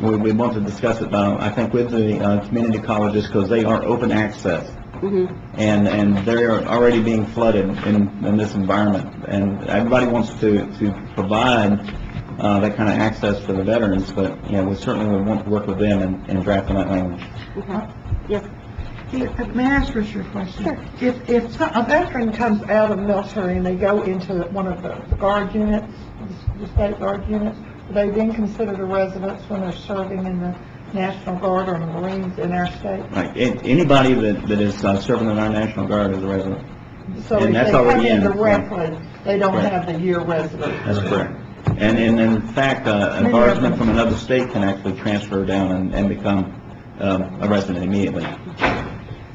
[SPEAKER 7] we want to discuss it, I think, with the community colleges, because they are open access. And they're already being flooded in this environment, and everybody wants to provide that kind of access for the veterans, but, we certainly would want to work with them in drafting that language.
[SPEAKER 1] Okay. Yes.
[SPEAKER 10] May I ask Richard a question?
[SPEAKER 1] Sure.
[SPEAKER 10] If a veteran comes out of the military and they go into one of the guard units, the state guard units, are they then considered a resident when they're serving in the National Guard or the Marines in our state?
[SPEAKER 7] Right. Anybody that is serving in our National Guard is a resident.
[SPEAKER 10] So
[SPEAKER 7] And
[SPEAKER 10] if
[SPEAKER 7] that's
[SPEAKER 10] they come
[SPEAKER 7] already
[SPEAKER 10] in
[SPEAKER 7] in.
[SPEAKER 10] directly, they don't
[SPEAKER 7] Correct.
[SPEAKER 10] have the year resident.
[SPEAKER 7] That's correct. And in fact, a guardsman from another state can actually transfer down and become a resident immediately.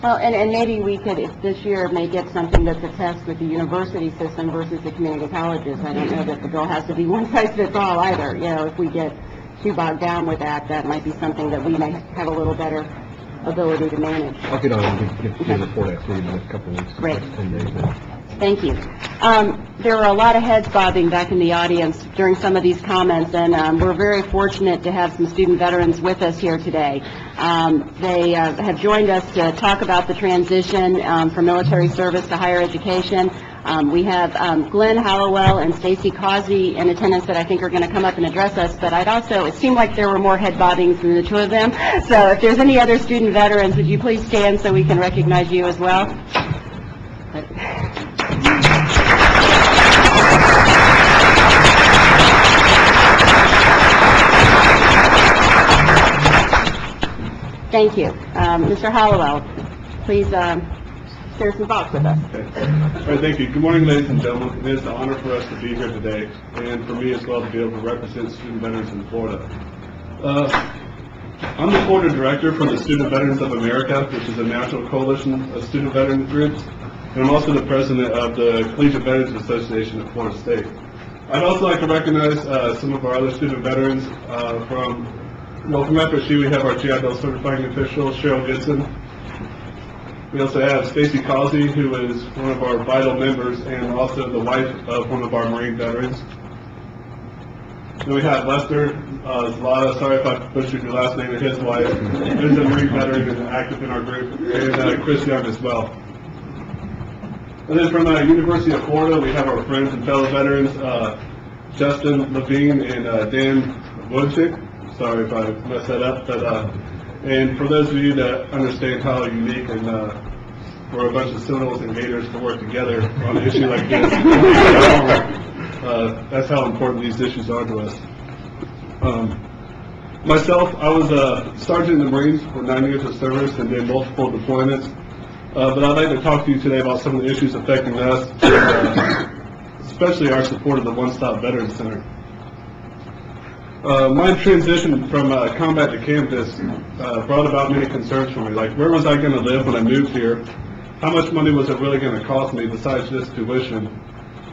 [SPEAKER 1] Well, and maybe we could, if this year, may get something that's a test with the university system versus the community colleges. I don't know that the bill has to be one size fits all either. If we get too bogged down with that might be something that we may have a little better ability to manage.
[SPEAKER 12] I'll get on and get the report out to you in the next couple of weeks.
[SPEAKER 1] Great.
[SPEAKER 12] 10 days now.
[SPEAKER 1] Thank you. There were a lot of heads bobbing back in the audience during some of these comments, and we're very fortunate to have some student veterans with us here today. They have joined us to talk about the transition from military service to higher education. We have Glenn Hallowell and Stacy Causey in attendance that I think are going to come up and address us, but it seemed like there were more head bobbing through the two of them. So if there's any other student veterans, would you please stand so we can recognize you as well? Thank you. Mr. Hallowell, please share some thoughts with us.
[SPEAKER 13] All right, thank you. Good morning, ladies and gentlemen. It is an honor for us to be here today, and for me as well to be able to represent student veterans in Florida. I'm the Florida Director for the Student Veterans of America, which is a national coalition of student veteran groups, and I'm also the President of the Collegiate Veterans Association of Florida State. I'd also like to recognize some of our other student veterans from FSU. We have our GI Bill certifying official, Cheryl Gibson. We also have Stacy Causey, who is one of our vital members and also the wife of one of our Marine veterans. Then we have Lester Zlata, sorry if I butchered your last name, and his wife, who's a Marine veteran and active in our group, and Chris Young as well. And then from the University of Florida, we have our friends and fellow veterans, Justin Levine and Dan Wojcik. Sorry if I messed that up, but and for those of you that understand how unique and we're a bunch of Seminoles and Gators to work together on an issue like this, that's how important these issues are to us. Myself, I was a sergeant in the Marines for 9 years of service and did multiple deployments, but I'd like to talk to you today about some of the issues affecting us, especially our support of the One Stop Veterans Center. My transition from combat to campus brought about many concerns for me, like where was I going to live when I moved here? How much money was it really going to cost me besides just tuition?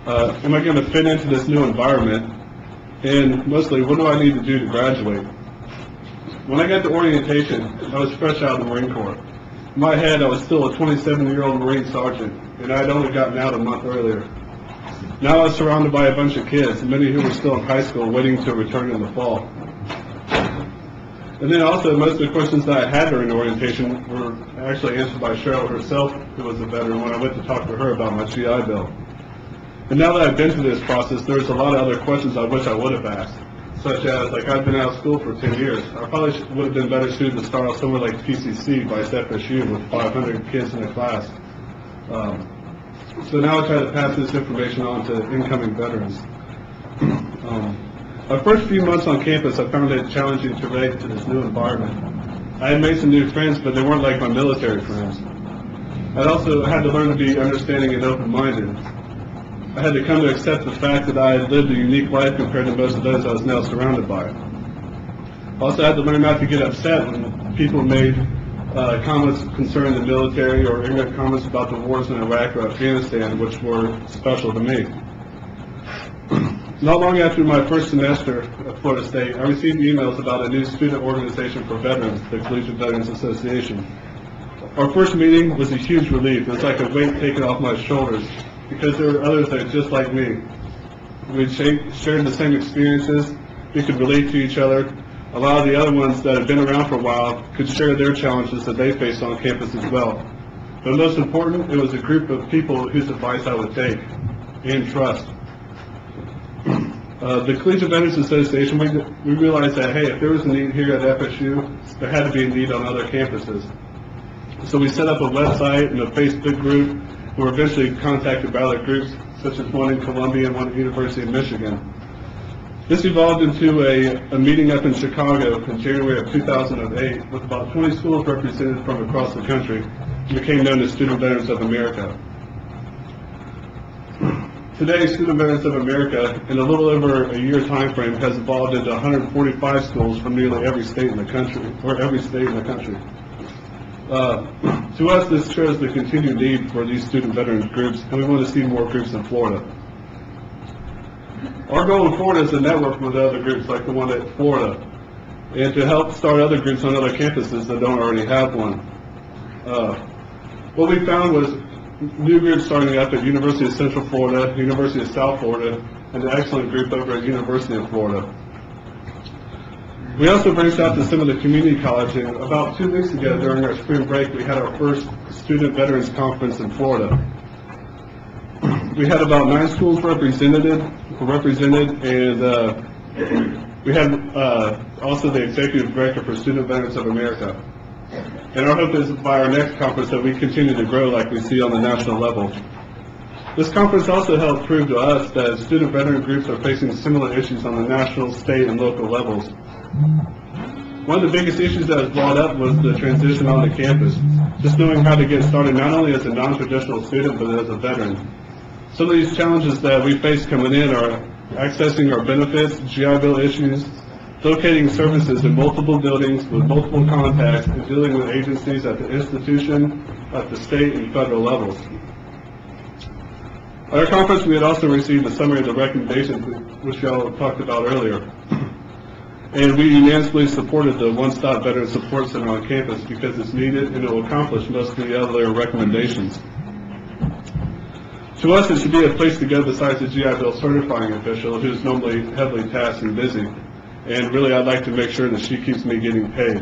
[SPEAKER 13] Am I going to fit into this new environment? And mostly, what do I need to do to graduate? When I got to orientation, I was fresh out of the Marine Corps. In my head, I was still a 27-year-old Marine sergeant, and I had only gotten out a month earlier. Now I was surrounded by a bunch of kids, many who were still in high school waiting to return in the fall. And then also, most of the questions that I had during orientation were actually answered by Cheryl herself, who was a veteran, when I went to talk to her about my GI Bill. And now that I've been through this process, there's a lot of other questions I wish I would have asked, such as, like, I've been out of school for 10 years. I probably would have been better suited to start off somewhere like PCC by FSU with 500 kids in a class. So now I try to pass this information on to incoming veterans. My first few months on campus, I found it challenging to relate to this new environment. I had made some new friends, but they weren't like my military friends. I also had to learn to be understanding and open-minded. I had to come to accept the fact that I had lived a unique life compared to most of those I was now surrounded by. I also had to learn not to get upset when people made comments concerning the military or ignorant comments about the wars in Iraq or Afghanistan, which were special to me. Not long after my first semester at Florida State, I received emails about a new student organization for veterans, the Collegiate Veterans Association. Our first meeting was a huge relief. It was like a weight taken off my shoulders because there were others that were just like me. We shared the same experiences. We could relate to each other. A lot of the other ones that had been around for a while could share their challenges that they faced on campus as well. But most important, it was a group of people whose advice I would take and trust. The Collegiate Veterans Association, we realized that, hey, if there was a need here at FSU, there had to be a need on other campuses. So we set up a website and a Facebook group. We were eventually contacted by other groups, such as one in Columbia and one at the University of Michigan. This evolved into a meeting up in Chicago in January of 2008 with about 20 schools represented from across the country. It became known as Student Veterans of America. Today, Student Veterans of America, in a little over a year time frame, has evolved into 145 schools from nearly every state in the country, or every state in the country. To us, this shows the continued need for these student veterans groups, and we want to see more groups in Florida. Our goal in Florida is to network with other groups like the one at Florida, and to help start other groups on other campuses that don't already have one. What we found was new groups starting up at University of Central Florida, University of South Florida, and an excellent group over at University of Florida. We also branched out to some of the community colleges, and about 2 weeks ago during our spring break, we had our first Student Veterans Conference in Florida. We had about 9 schools represented, and we had also the Executive Director for Student Veterans of America. And our hope is by our next conference that we continue to grow like we see on the national level. This conference also helped prove to us that student veteran groups are facing similar issues on the national, state, and local levels. One of the biggest issues that was brought up was the transition onto campus, just knowing how to get started not only as a non-traditional student but as a veteran. Some of these challenges that we face coming in are accessing our benefits, GI Bill issues, locating services in multiple buildings with multiple contacts, and dealing with agencies at the institution, at the state, and federal levels. At our conference, we had also received a summary of the recommendations, which y'all talked about earlier. And we unanimously supported the One-Stop Veteran Support Center on campus because it's needed and it will accomplish most of the other recommendations. To us, it should be a place to go besides the GI Bill certifying official, who's normally heavily tasked and busy. And really, I'd like to make sure that she keeps me getting paid.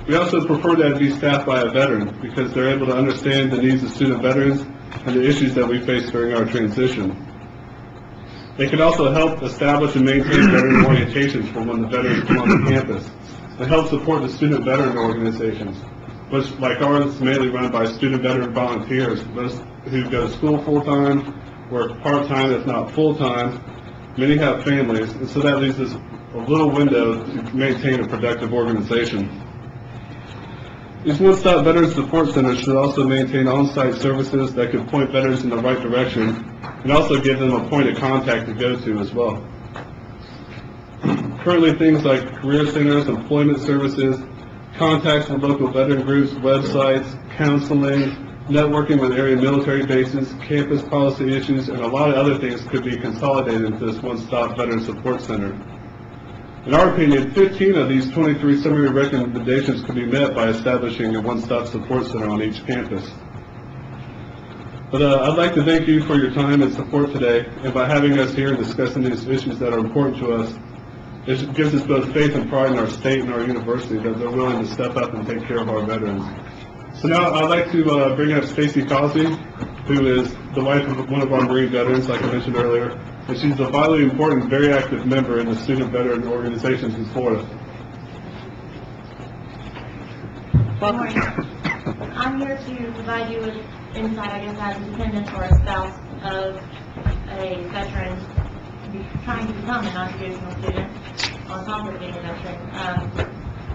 [SPEAKER 13] We also prefer that it be staffed by a veteran because they're able to understand the needs of student veterans and the issues that we face during our transition. They can also help establish and maintain veteran orientations for when the veterans come on the campus and help support the student veteran organizations, which, like ours, is mainly run by student veteran volunteers, those who go to school full-time, work part-time if not full-time. Many have families, and so that leaves us a little window to maintain a productive organization. These one-stop veteran support centers should also maintain on-site services that could point veterans in the right direction and also give them a point of contact to go to as well. Currently, things like career centers, employment services, contacts with local veteran groups, websites, counseling, networking with area military bases, campus policy issues, and a lot of other things could be consolidated into this one-stop veteran support center. In our opinion, 15 of these 23 summary recommendations could be met by establishing a one-stop support center on each campus. But I'd like to thank you for your time and support today, and by having us here and discussing these issues that are important to us, it gives us both faith and pride in our state and our university that they're willing to step up and take care of our veterans. So now I'd like to bring up Stacy Cosby, who is the wife of one of our Marine veterans, like I mentioned earlier, and she's a vitally important, very active member in the student veteran organizations in Florida.
[SPEAKER 14] Welcome. I'm here to provide you with insight, I guess, as a dependent or a spouse of a veteran trying to become a non-traditional student on top of being a veteran,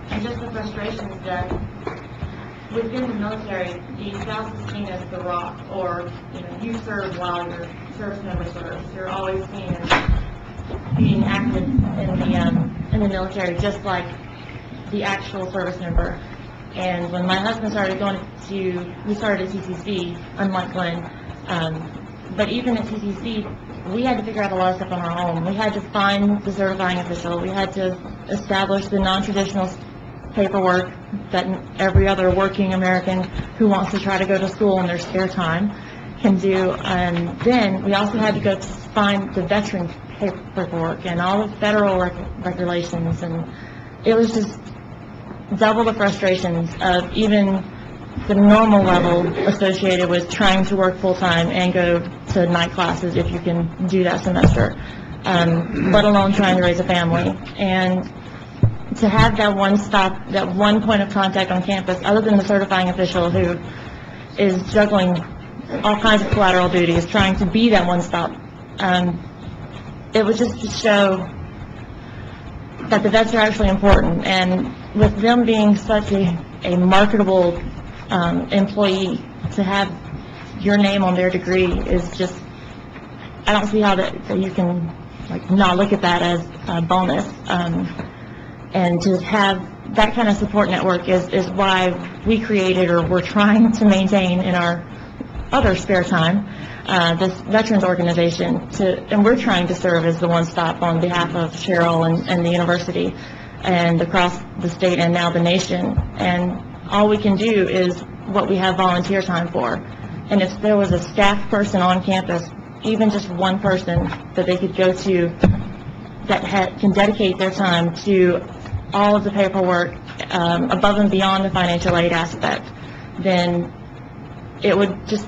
[SPEAKER 14] and just the frustrations that within the military, the spouse is seen as the rock, or you serve while your service member serves. You're always seen as being active in the military, just like the actual service member. And when my husband started we started at CCC, unlike Glenn, But even at TTC, we had to figure out a lot of stuff on our own. We had to find the certifying official. We had to establish the non-traditional paperwork that every other working American who wants to try to go to school in their spare time can do. And then we also had to go find the veteran paperwork and all the federal regulations. And it was just double the frustrations of even the normal level associated with trying to work full-time and go to night classes if you can do that semester, let alone trying to raise a family. And to have that one stop, that one point of contact on campus, other than the certifying official who is juggling all kinds of collateral duties, trying to be that one stop, it was just to show that the vets are actually important. And with them being such a marketable employee, to have your name on their degree is just, I don't see how that you can like not look at that as a bonus. And to have that kind of support network is why we created, or we're trying to maintain in our other spare time, this veterans organization, and we're trying to serve as the one stop on behalf of Cheryl and the university and across the state and now the nation. And all we can do is what we have volunteer time for. And if there was a staff person on campus, even just one person that they could go to that can dedicate their time to all of the paperwork above and beyond the financial aid aspect, then it would just,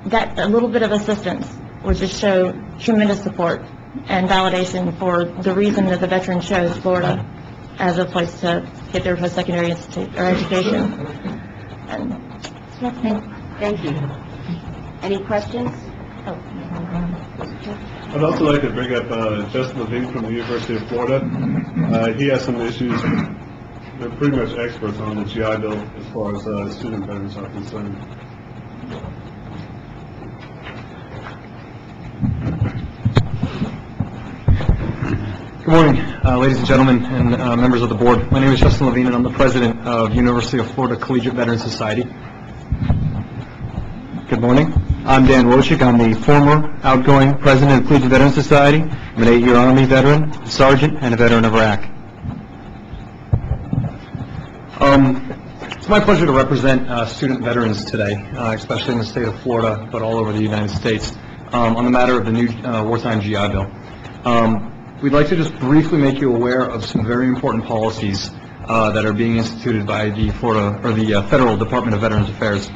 [SPEAKER 14] that a little bit of assistance would just show tremendous support and validation for the reason that the veterans chose Florida as a place to get their post-secondary education. And so that's me.
[SPEAKER 1] Thank you. Any questions? Oh.
[SPEAKER 13] I'd also like to bring up Justin Levine from the University of Florida. He has some issues. They're pretty much experts on the GI Bill as far as student veterans are concerned.
[SPEAKER 12] Good morning, ladies and gentlemen, and members of the board. My name is Justin Levine, and I'm the president of University of Florida Collegiate Veterans Society. Good morning. I'm Dan Wojcik. I'm the former outgoing president of Collegiate Veterans Society. I'm an 8-year Army veteran, a sergeant, and a veteran of Iraq. It's my pleasure to represent student veterans today, especially in the state of Florida, but all over the United States, on the matter of the new wartime GI Bill. We'd like to just briefly make you aware of some very important policies that are being instituted by the Federal Department of Veterans Affairs.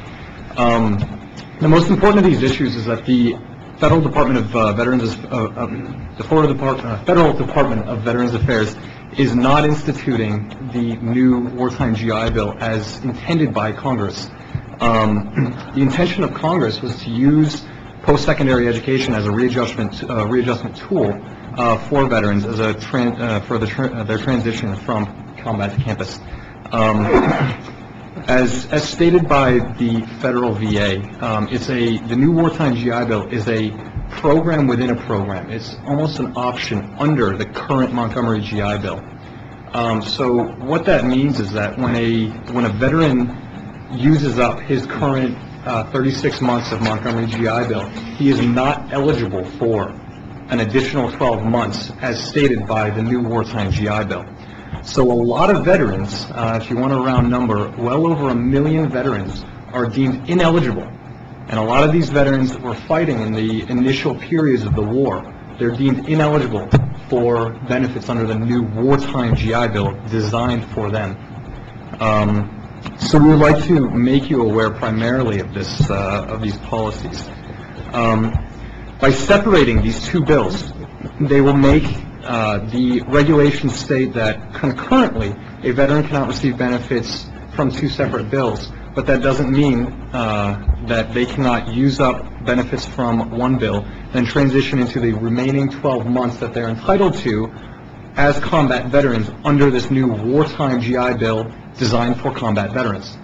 [SPEAKER 12] The most important of these issues is that the Federal Department of Federal Department of Veterans Affairs is not instituting the new wartime GI Bill as intended by Congress. The intention of Congress was to use post-secondary education as a readjustment tool for veterans as their transition from combat to campus. As stated by the federal VA, the new wartime GI Bill is a program within a program. It's almost an option under the current Montgomery GI Bill. So what that means is that when a veteran uses up his current 36 months of Montgomery GI Bill, he is not eligible for an additional 12 months as stated by the new wartime GI Bill. So a lot of veterans, if you want a round number, well over 1 million veterans are deemed ineligible. And a lot of these veterans that were fighting in the initial periods of the war, they're deemed ineligible for benefits under the new wartime GI Bill designed for them. So we would like to make you aware primarily of these policies. By separating these two bills, they will make the regulations state that concurrently a veteran cannot receive benefits from two separate bills, but that doesn't mean that they cannot use up benefits from one bill, then transition into the remaining 12 months that they're entitled to as combat veterans under this new wartime GI Bill designed for combat veterans.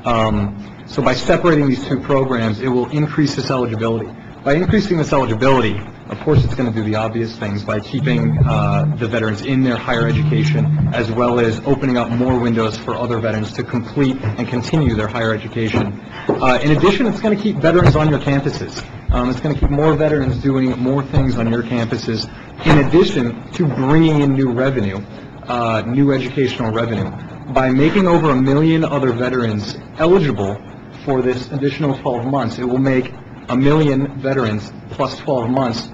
[SPEAKER 12] So by separating these two programs, it will increase this eligibility. By increasing this eligibility, of course it's going to do the obvious things by keeping the veterans in their higher education, as well as opening up more windows for other veterans to complete and continue their higher education. In addition, it's going to keep veterans on your campuses. It's going to keep more veterans doing more things on your campuses, in addition to bringing in new revenue, new educational revenue. By making over 1 million other veterans eligible for this additional 12 months, it will make 1 million veterans plus 12 months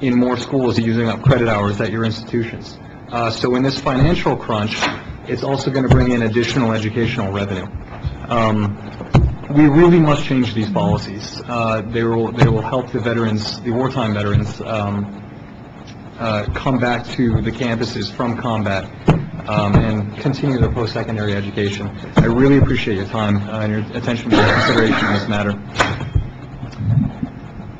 [SPEAKER 12] in more schools using up credit hours at your institutions. So in this financial crunch, it's also going to bring in additional educational revenue. We really must change these policies. They will help the veterans, the wartime veterans, come back to the campuses from combat and continue their post-secondary education. I really appreciate your time and your attention and consideration in this matter.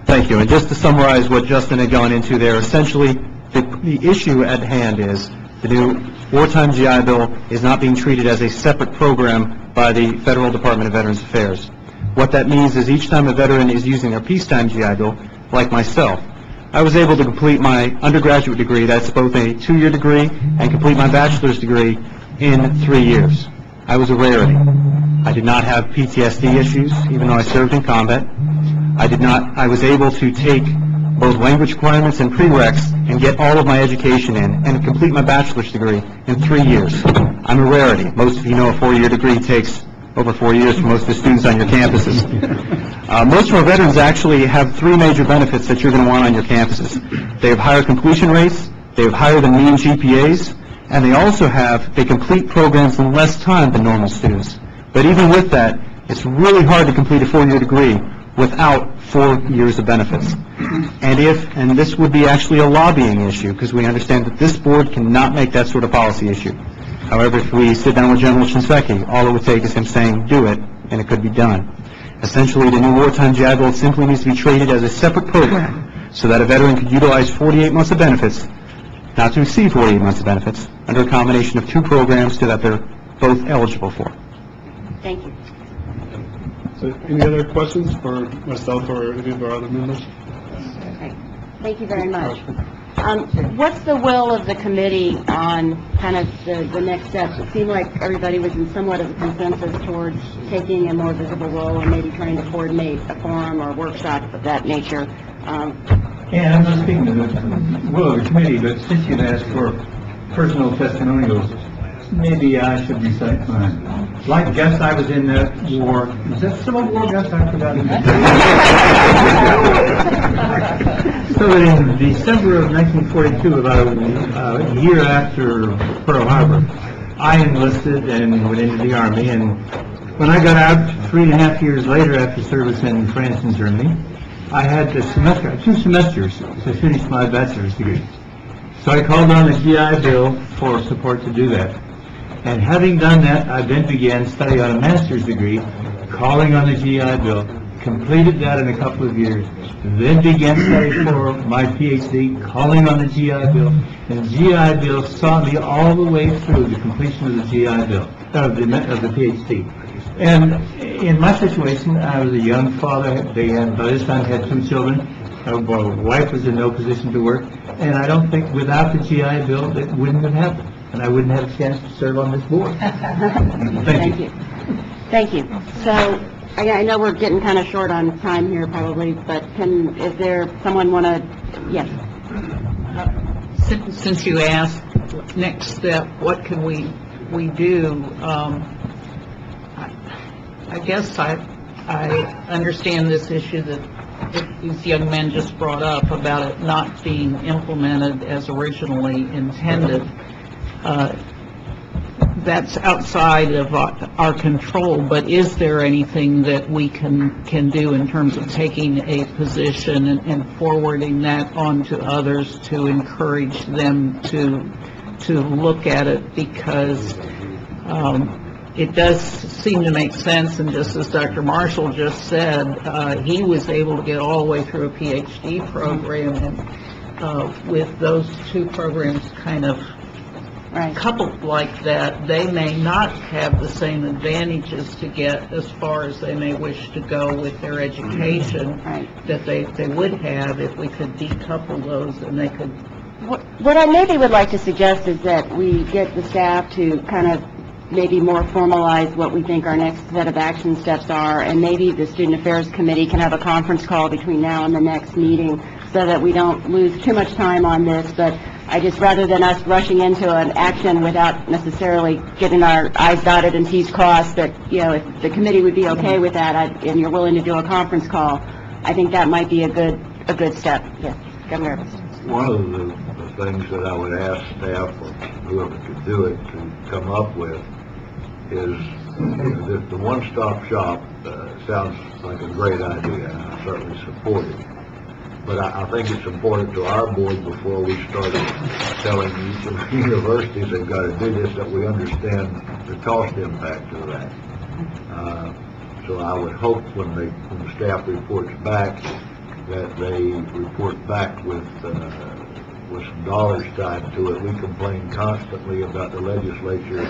[SPEAKER 15] Thank you. And just to summarize what Justin had gone into there, essentially the issue at hand is the new wartime GI Bill is not being treated as a separate program by the Federal Department of Veterans Affairs. What that means is each time a veteran is using their peacetime GI Bill, like myself, I was able to complete my undergraduate degree, that's both a 2-year degree, and complete my bachelor's degree in 3 years. I was a rarity. I did not have PTSD issues, even though I served in combat. I was able to take both language requirements and prereqs and get all of my education in and complete my bachelor's degree in 3 years. I'm a rarity. Most of you know a 4-year degree takes over 4 years for most of the students on your campuses. Most of our veterans actually have 3 major benefits that you're going to want on your campuses. They have higher completion rates, they have higher than mean GPAs, and they complete programs in less time than normal students. But even with that, it's really hard to complete a 4-year degree without 4 years of benefits. And this would be actually a lobbying issue, because we understand that this board cannot make that sort of policy issue. However, if we sit down with General Shinseki, all it would take is him saying, do it, and it could be done. Essentially, the new wartime GI Bill simply needs to be treated as a separate program, so that a veteran could utilize 48 months of benefits, not to exceed 48 months of benefits, under a combination of 2 programs that they're both eligible for.
[SPEAKER 1] Thank you.
[SPEAKER 13] So, any other questions for myself or any of our other members?
[SPEAKER 1] Okay. Thank you very much. What's the will of the committee on kind of the next steps? It seemed like everybody was in somewhat of a consensus towards taking a more visible role and maybe trying to coordinate a forum or workshop of that nature.
[SPEAKER 16] Yeah, I'm not speaking to the will of the committee, but since you've asked for personal testimonials, maybe I should recite mine. Like Gus, I was in the war. Is that Civil War, Gus? I forgot. So in December of 1942, about a year after Pearl Harbor, I enlisted and went into the Army. And when I got out 3.5 years later after service in France and Germany, I had 2 semesters to finish my bachelor's degree. So I called on the GI Bill for support to do that. And having done that, I then began study on a master's degree, calling on the GI Bill, completed that in a couple of years, then began study for my PhD, calling on the GI Bill, and the GI Bill saw me all the way through the completion of the GI Bill, of the PhD. And in my situation, I was a young father. By this time had 2 children. My wife was in no position to work, and I don't think without the GI Bill that wouldn't have happened, and I wouldn't have a chance to serve on this board. Thank you.
[SPEAKER 1] Thank you. So, I know we're getting kind of short on time here probably, but is there someone want to, yes?
[SPEAKER 17] Since you asked, next step, what can we do? I guess I understand this issue that these young men just brought up about it not being implemented as originally intended. That's outside of our control, but is there anything that we can do in terms of taking a position and forwarding that on to others to encourage them to look at it? Because it does seem to make sense, and just as Dr. Marshall just said, he was able to get all the way through a PhD program, and with those 2 programs kind of coupled like that, they may not have the same advantages to get as far as they may wish to go with their education that they would have if we could decouple those and they could...
[SPEAKER 1] What I maybe would like to suggest is that we get the staff to kind of maybe more formalize what we think our next set of action steps are, and maybe the Student Affairs Committee can have a conference call between now and the next meeting so that we don't lose too much time on this. But I just, rather than us rushing into an action without necessarily getting our I's dotted and T's crossed, that, you know, if the committee would be okay with that, and you're willing to do a conference call, I think that might be a good step. Yes, Governor Evans.
[SPEAKER 8] One of the things that I would ask staff or whoever could do it to come up with is the one-stop shop sounds like a great idea, and I certainly support it. But I think it's important to our board, before we start telling each of the universities they've got to do this, that we understand the cost impact of that. So I would hope when the staff reports back, that they report back with some dollars tied to it. We complain constantly about the legislature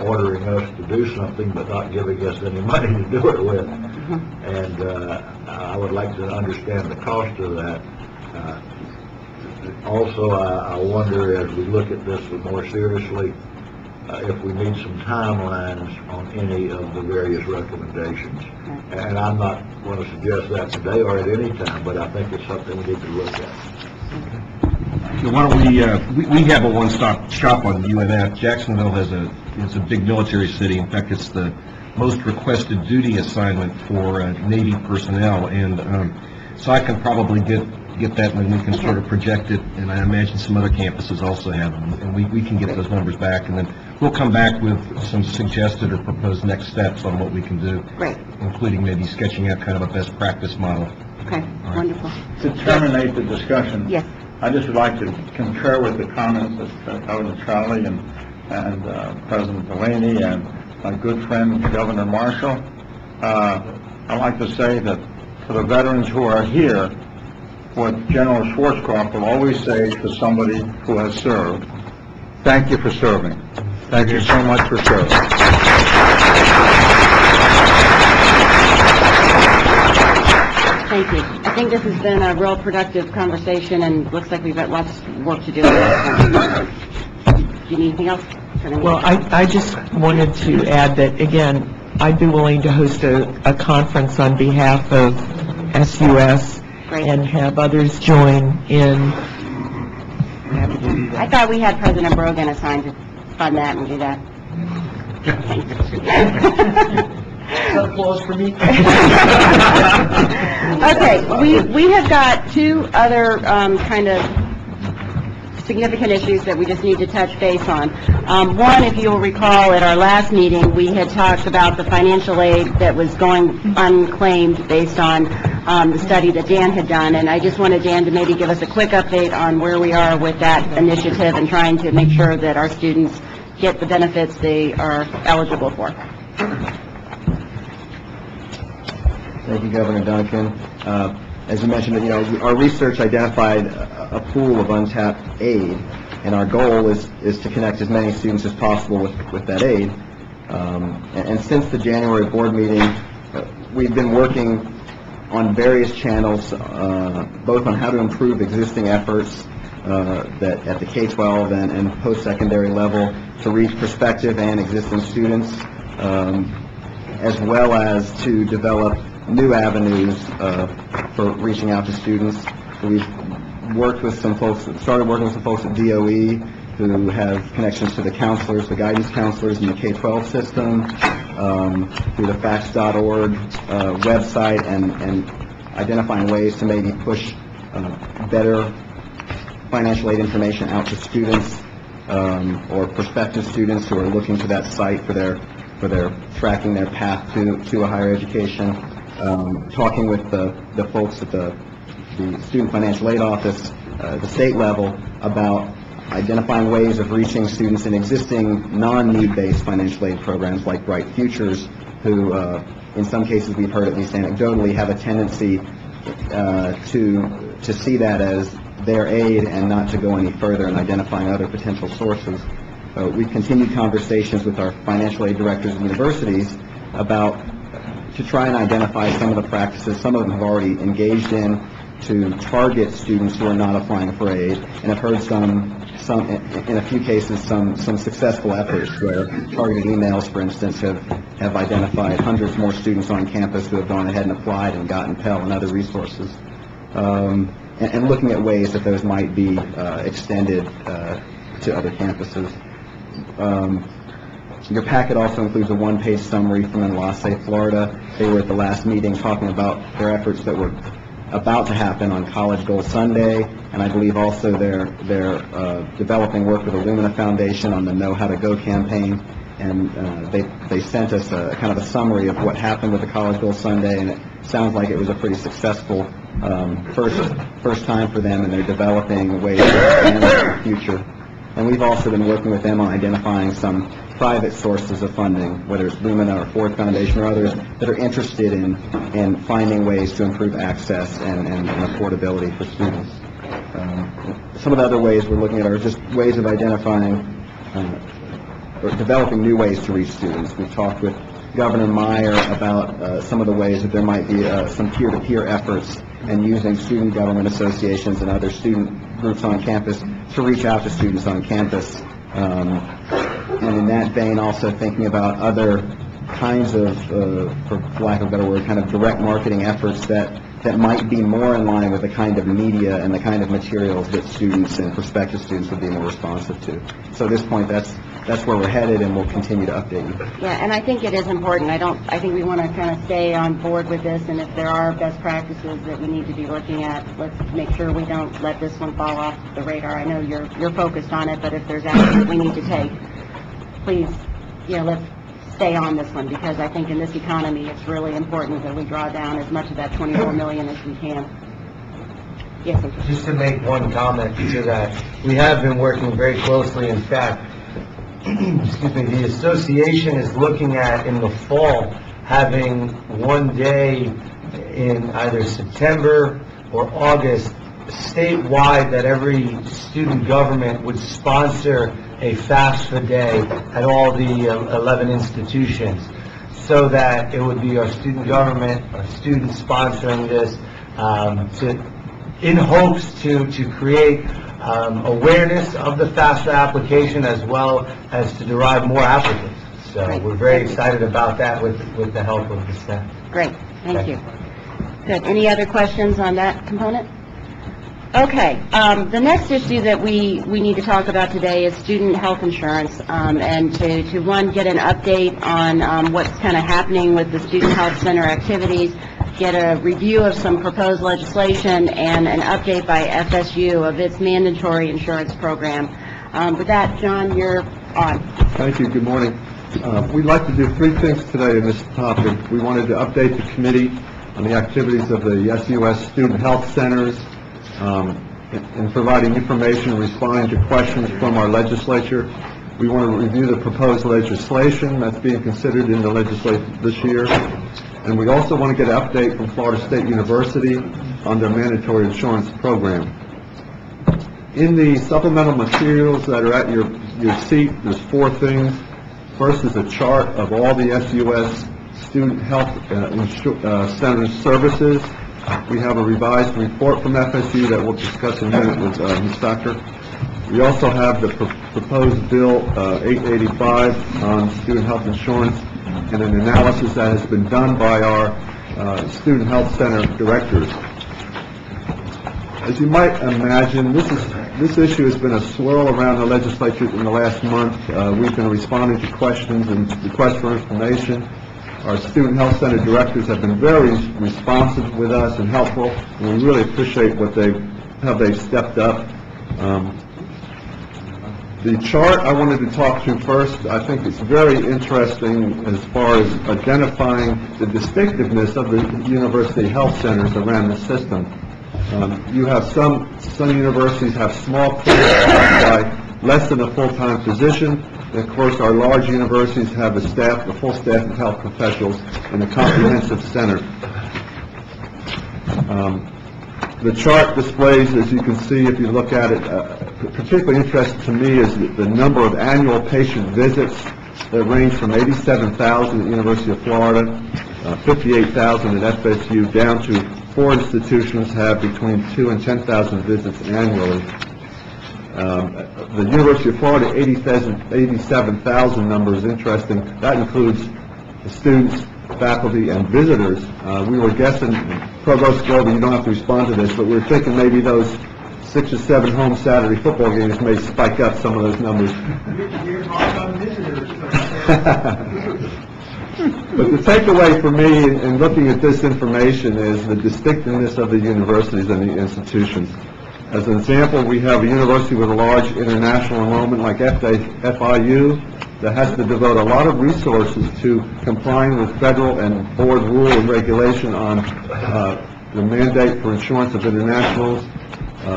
[SPEAKER 8] ordering us to do something but not giving us any money to do it with. And I would like to understand the cost of that. Also, I wonder, as we look at this more seriously, if we need some timelines on any of the various recommendations. And I'm not going to suggest that today or at any time, but I think it's something we need to look at.
[SPEAKER 18] So why don't we have a one-stop shop on UNF. Jacksonville is a big military city. In fact, it's the most requested duty assignment for Navy personnel, and so I can probably get that, and then we can sort of project it, and I imagine some other campuses also have them, and we can get those numbers back, and then we'll come back with some suggested or proposed next steps on what we can do.
[SPEAKER 1] Great.
[SPEAKER 18] Including maybe sketching out kind of a best practice model.
[SPEAKER 1] Okay, wonderful.
[SPEAKER 5] To terminate the discussion,
[SPEAKER 1] yes,
[SPEAKER 5] I just would like to concur with the comments that Governor Charlie and President Delaney and my good friend Governor Marshall. I'd like to say that for the veterans who are here, what General Schwarzkopf will always say to somebody who has served, thank you for serving. Thank you so much for serving.
[SPEAKER 1] thank you. I think this has been a real productive conversation, and looks like we've got lots of work to do. Do you need anything else?
[SPEAKER 9] Well, I just wanted to add that, again, I'd be willing to host a conference on behalf of SUS.
[SPEAKER 1] Great.
[SPEAKER 9] And have others join in.
[SPEAKER 1] I thought we had President Brogan assigned to fund that and do that.
[SPEAKER 10] Applause for me.
[SPEAKER 1] Okay, we have got two other kind of significant issues that we just need to touch base on. One, if you'll recall, at our last meeting, we had talked about the financial aid that was going unclaimed based on the study that Dan had done, and I just wanted Dan to maybe give us a quick update on where we are with that initiative and trying to make sure that our students get the benefits they are eligible for.
[SPEAKER 15] Thank you, Governor Duncan. As you mentioned, our research identified a pool of untapped aid, and our goal is to connect as many students as possible with that aid. And since the January board meeting, we've been working on various channels, both on how to improve existing efforts that at the K-12 and post-secondary level to reach prospective and existing students, as well as to develop new avenues for reaching out to students. So we've worked with some folks, started working with some folks at DOE who have connections to the counselors, the guidance counselors in the K-12 system, through the facts.org website, and identifying ways to maybe push better financial aid information out to students or prospective students who are looking to that site for their tracking their path to a higher education. Talking with the folks at the Student Financial Aid Office, the state level, about identifying ways of reaching students in existing non-need-based financial aid programs like Bright Futures, who in some cases we've heard, at least anecdotally, have a tendency to see that as their aid and not to go any further in identifying other potential sources. We've continued conversations with our financial aid directors at universities to try and identify some of the practices some of them have already engaged in,
[SPEAKER 7] target students who are not applying for aid, and have heard in a few cases, some successful efforts where targeted emails, for instance, have identified hundreds more students on campus who have gone ahead and applied and gotten Pell and other resources. And looking at ways that those might be extended to other campuses. Your packet also includes a one-page summary from Tallahassee, Florida. They were at the last meeting talking about their efforts that were about to happen on College Goal Sunday, and I believe also they're developing work with the Lumina Foundation on the Know How to Go campaign, and they sent us a kind of a summary of what happened with the College Goal Sunday, and it sounds like it was a pretty successful first time for them, and they're developing ways to expand in the future. And we've also been working with them on identifying some private sources of funding, whether it's Lumina or Ford Foundation or others, that are interested in finding ways to improve access and affordability for students. Some of the other ways we're looking at are just ways of identifying or developing new ways to reach students. We've talked with Governor Meyer about some of the ways that there might be some peer-to-peer efforts and using student government associations and other student groups on campus to reach out to students on campus. And in that vein, also thinking about other kinds of, for lack of a better word, kind of direct marketing efforts that might be more in line with the kind of media and the kind of materials that students and prospective students would be more responsive to. So at this point, that's where we're headed, and we'll continue to update you.
[SPEAKER 1] Yeah, and I think it is important. I think we want to kind of stay on board with this, and if there are best practices that we need to be looking at, let's make sure we don't let this one fall off the radar. I know you're focused on it, but if there's action that we need to take, please, let's stay on this one, because I think in this economy, it's really important that we draw down as much of that $24 million as we can. Yes, sir.
[SPEAKER 3] Just to make one comment to that, we have been working very closely. In fact, excuse me, the association is looking at, in the fall, having one day in either September or August, statewide, that every student government would sponsor a FAFSA day at all the 11 institutions, so that it would be our student government, our students sponsoring this, in hopes to create awareness of the FAFSA application, as well as to derive more applicants. So we're very excited about that with the help of the staff.
[SPEAKER 1] Great, thank you. Good. Any other questions on that component? Okay, the next issue that we need to talk about today is student health insurance, and to one, get an update on what's kind of happening with the student health center activities, get a review of some proposed legislation, and an update by FSU of its mandatory insurance program. With that, John, you're on.
[SPEAKER 13] Thank you. Good morning. We'd like to do three things today in this topic. We wanted to update the committee on the activities of the SUS student health centers, in providing information and responding to questions from our legislature. We want to review the proposed legislation that's being considered in the legislature this year. And we also want to get an update from Florida State University on their mandatory insurance program. In the supplemental materials that are at your seat, there's four things. First is a chart of all the SUS student health center services. We have a revised report from FSU that we'll discuss in a minute with Ms. Thacker. We also have the proposed bill 885 on student health insurance, and an analysis that has been done by our student health center directors. As you might imagine, this issue has been a swirl around the legislature in the last month. We've been responding to questions and requests for information. Our student health center directors have been very responsive with us and helpful, and we really appreciate how they've stepped up. The chart I wanted to talk to first, I think it's very interesting as far as identifying the distinctiveness of the university health centers around the system. You have some universities have small clinics by less than a full-time physician. And of course, our large universities have a full staff of health professionals in a comprehensive center. The chart displays, as you can see if you look at it, particularly interesting to me is the number of annual patient visits that range from 87,000 at the University of Florida
[SPEAKER 11] 58,000 at FSU, down to 4 institutions have between 2 and 10,000 visits annually. The University of Florida, 87,000 number is interesting. That includes the students, faculty, and visitors. We were guessing, Provost Grover, you don't have to respond to this, but we're thinking maybe those 6 or 7 home Saturday football games may spike up some of those numbers. But the takeaway for me in looking at this information is the distinctiveness of the universities and the institutions. As an example, we have a university with a large international enrollment like FIU that has to devote a lot of resources to complying with federal and board rule and regulation on the mandate for insurance of internationals.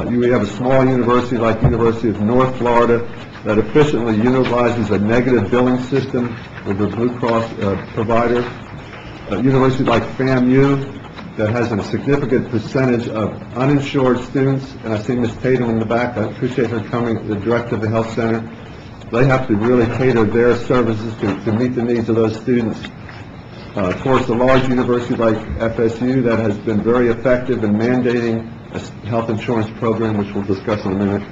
[SPEAKER 11] You have a small university like University of North Florida that efficiently utilizes a negative billing system with a Blue Cross provider. A university like FAMU that has a significant percentage of uninsured students, and I see Ms. Tatum in the back. I appreciate her coming, the director of the health center. They have to really cater their services to meet the needs of those students. Of course, a large university like FSU that has been very effective in mandating a health insurance program, which we'll discuss in a minute.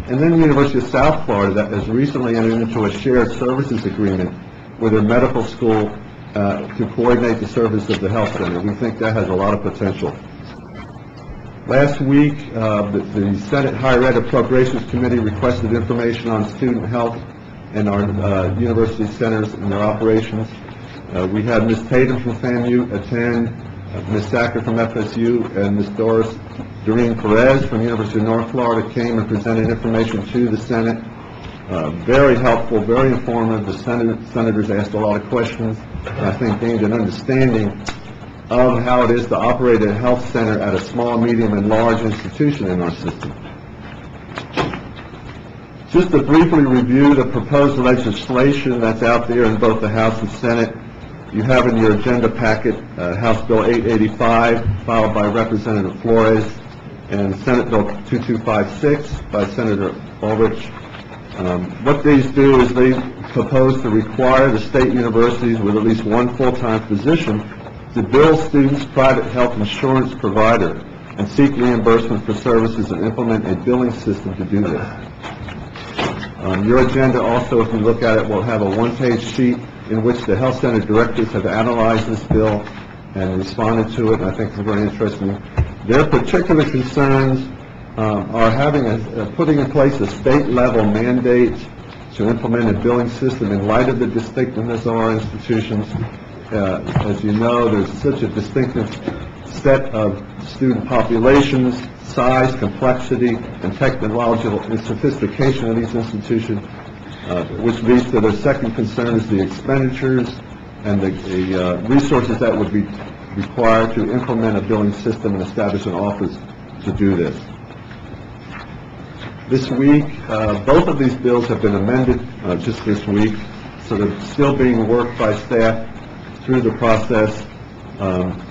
[SPEAKER 11] And then the University of South Florida that has recently entered into a shared services agreement with their medical school to coordinate the service of the health center. We think that has a lot of potential. Last week, the Senate Higher Ed Appropriations Committee requested information on student health and our university centers and their operations. We had Ms. Tatum from FAMU attend, Ms. Sacker from FSU, and Ms. Doris Doreen Perez from University of North Florida came and presented information to the Senate. Very helpful, very informative. The senators asked a lot of questions, and I think gained an understanding of how it is to operate a health center at a small, medium, and large institution in our system. Just to briefly review the proposed legislation that's out there in both the House and Senate, you have in your agenda packet House Bill 885, filed by Representative Flores, and Senate Bill 2256 by Senator Ulrich. What these do is they propose to require the state universities with at least one full-time physician to bill students' private health insurance provider and seek reimbursement for services and implement a billing system to do this. Your agenda also, if you look at it, will have a one-page sheet in which the health center directors have analyzed this bill and responded to it. I think it's very interesting. Their particular concerns are putting in place a state-level mandate to implement a billing system in light of the distinctiveness of our institutions. As you know, there's such a distinctive set of student populations, size, complexity, and technological sophistication of these institutions, which leads to their second concern is the expenditures and the resources that would be required to implement a billing system and establish an office to do this. This week, both of these bills have been amended just this week, so they're still being worked by staff through the process.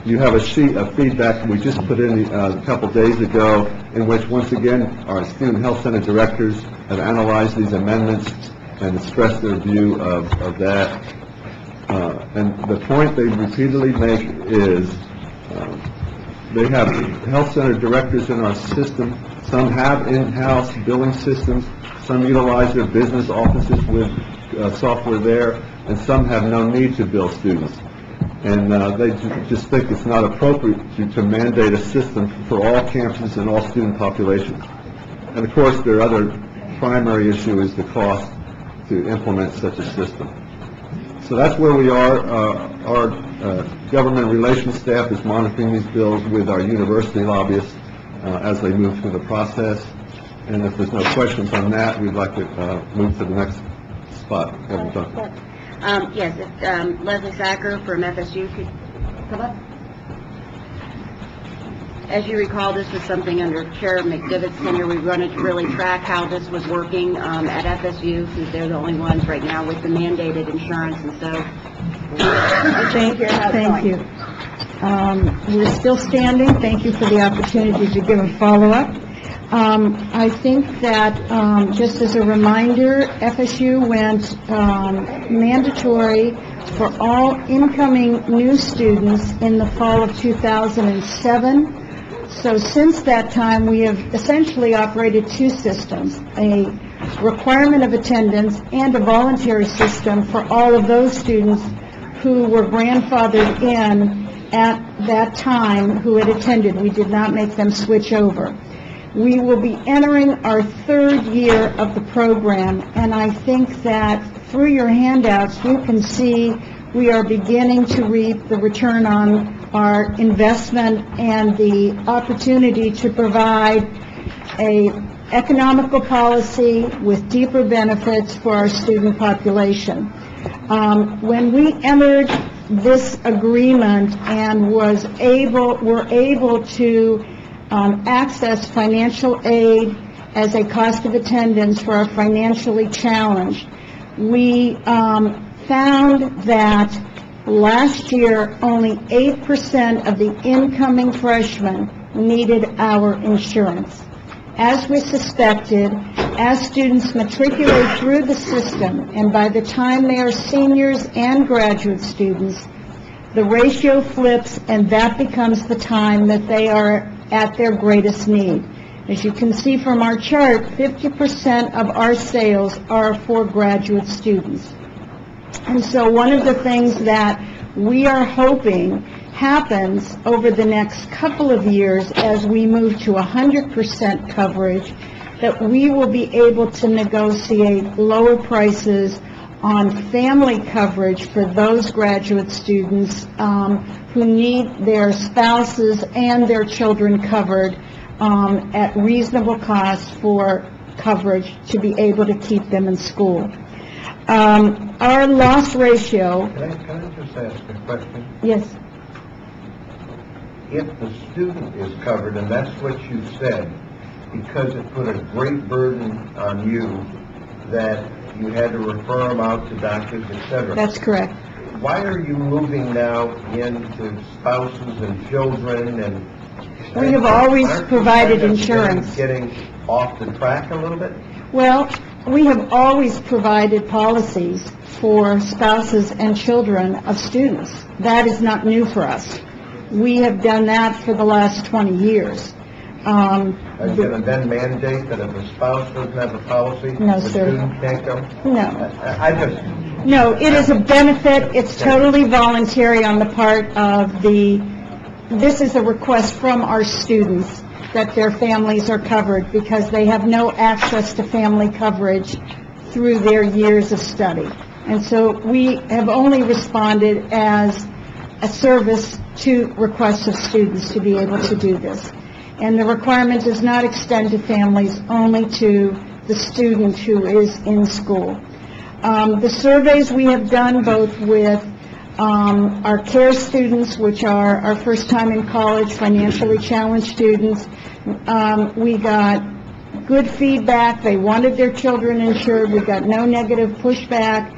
[SPEAKER 11] You have a sheet of feedback we just put in a couple days ago, in which, once again, our student health center directors have analyzed these amendments and expressed their view of that. And the point they repeatedly make is they have health center directors in our system. Some have in-house billing systems. Some utilize their business offices with software there, and some have no need to bill students. And they just think it's not appropriate to mandate a system for all campuses and all student populations. And of course, their other primary issue is the cost to implement such a system. So that's where we are. Our government relations staff is monitoring these bills with our university lobbyists as they move through the process. And if there's no questions on that, we'd like to move to the next spot.
[SPEAKER 1] Yes, if Leslie Sacker from FSU could come up. As you recall, this was something under Chair McDivitt's tenure. We wanted to really track how this was working at FSU, since they're the only ones right now with the mandated insurance, and so
[SPEAKER 6] Thank you. We're still standing. Thank you for the opportunity to give a follow-up. I think that, just as a reminder, FSU went mandatory for all incoming new students in the fall of 2007. So since that time, we have essentially operated two systems, a requirement of attendance and a voluntary system for all of those students who were grandfathered in at that time who had attended. We did not make them switch over. We will be entering our third year of the program, and I think that through your handouts, you can see we are beginning to reap the return on our investment and the opportunity to provide a economical policy with deeper benefits for our student population. When we entered this agreement and were able to access financial aid as a cost of attendance for our financially challenged, we found that last year only 8% of the incoming freshmen needed our insurance. As we suspected, as students matriculate through the system, and by the time they are seniors and graduate students, the ratio flips, and that becomes the time that they are at their greatest need. As you can see from our chart, 50% of our sales are for graduate students. And so one of the things that we are hoping happens over the next couple of years as we move to 100% coverage, that we will be able to negotiate lower prices on family coverage for those graduate students who need their spouses and their children covered at reasonable cost for coverage to be able to keep them in school. Our loss ratio...
[SPEAKER 19] Can I just ask a question?
[SPEAKER 6] Yes.
[SPEAKER 19] If the student is covered, and that's what you said, because it put a great burden on you that you had to refer them out to doctors, etc.
[SPEAKER 6] That's correct.
[SPEAKER 19] Why are you moving now into spouses and children and...
[SPEAKER 6] We have always provided insurance.
[SPEAKER 19] Getting off the track a little bit?
[SPEAKER 6] Well, we have always provided policies for spouses and children of students. That is not new for us. We have done that for the last 20 years.
[SPEAKER 19] Are you going to then mandate that if a spouse doesn't have a policy,
[SPEAKER 6] No,
[SPEAKER 19] the
[SPEAKER 6] sir.
[SPEAKER 19] student can't go?
[SPEAKER 6] No.
[SPEAKER 19] No,
[SPEAKER 6] it is a benefit. It's totally voluntary on the part of this is a request from our students that their families are covered because they have no access to family coverage through their years of study. And so we have only responded as a service to requests of students to be able to do this. And the requirement does not extend to families, only to the student who is in school. The surveys we have done both with our CARE students, which are our first time in college, financially challenged students, we got good feedback. They wanted their children insured. We got no negative pushback.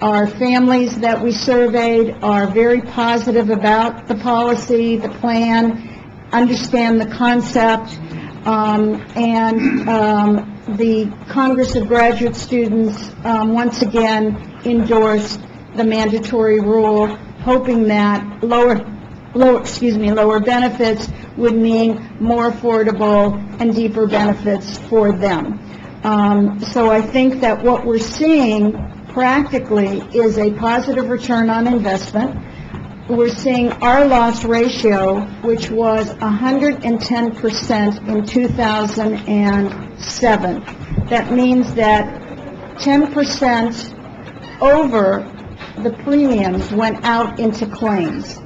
[SPEAKER 6] Our families that we surveyed are very positive about the policy, the plan, understand the concept, the Congress of Graduate Students once again endorsed the mandatory rule, hoping that lower benefits would mean more affordable and deeper benefits for them. So I think that what we're seeing practically is a positive return on investment. We're seeing our loss ratio, which was 110% in 2007. That means that 10% over the premiums went out into claims.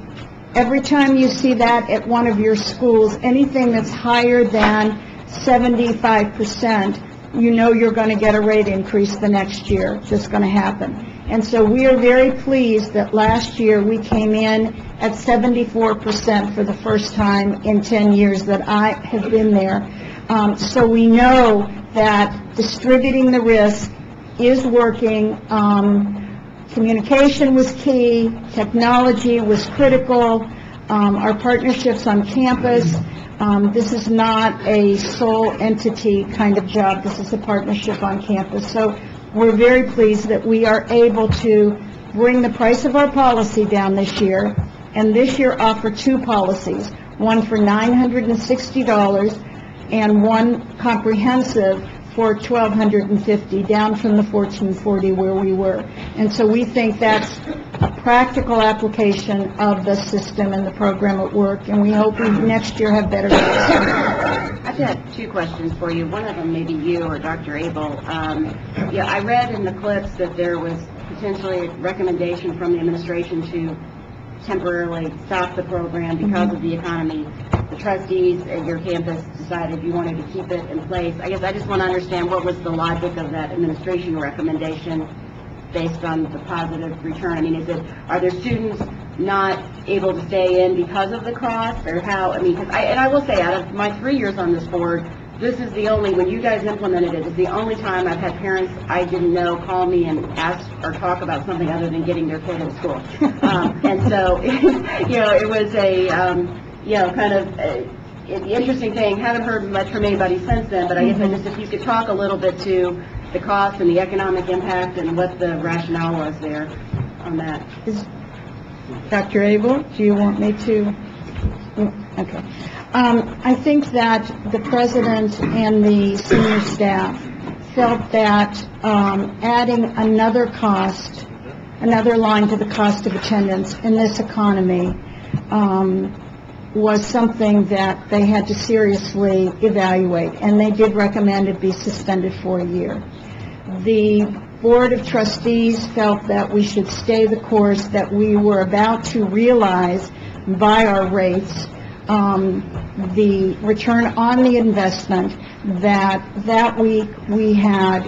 [SPEAKER 6] Every time you see that at one of your schools, anything that's higher than 75%, you know you're going to get a rate increase the next year. It's just going to happen. And so we are very pleased that last year we came in at 74% for the first time in 10 years that I have been there. So we know that distributing the risk is working. Communication was key. Technology was critical. our partnerships on campus. This is not a sole entity kind of job. This is a partnership on campus. So we're very pleased that we are able to bring the price of our policy down this year, and this year offer two policies, one for $960 and one comprehensive for $1,250, down from the $1,440 where we were. And so we think that's a practical application of the system and the program at work, and we hope we next year have better results.
[SPEAKER 1] I've got two questions for you. One of them may be you or Dr. Abel. I read in the clips that there was potentially a recommendation from the administration to temporarily stop the program because of the economy. The trustees at your campus decided you wanted to keep it in place. I guess I just want to understand what was the logic of that administration recommendation based on the positive return. I mean, are there students not able to stay in because of the cost, or how? I mean, I will say, out of my 3 years on this board, this is the only, when you guys implemented it, is the only time I've had parents I didn't know call me and ask or talk about something other than getting their kid in school. And so, it was a, kind of the interesting thing. Haven't heard much from anybody since then, but I guess if you could talk a little bit to the cost and the economic impact and what the rationale was there on that.
[SPEAKER 6] Dr. Abel, do you want me to? Okay. I think that the president and the senior staff felt that adding another line to the cost of attendance in this economy was something that they had to seriously evaluate, and they did recommend it be suspended for a year. The Board of Trustees felt that we should stay the course, that we were about to realize by our rates the return on the investment. That week we had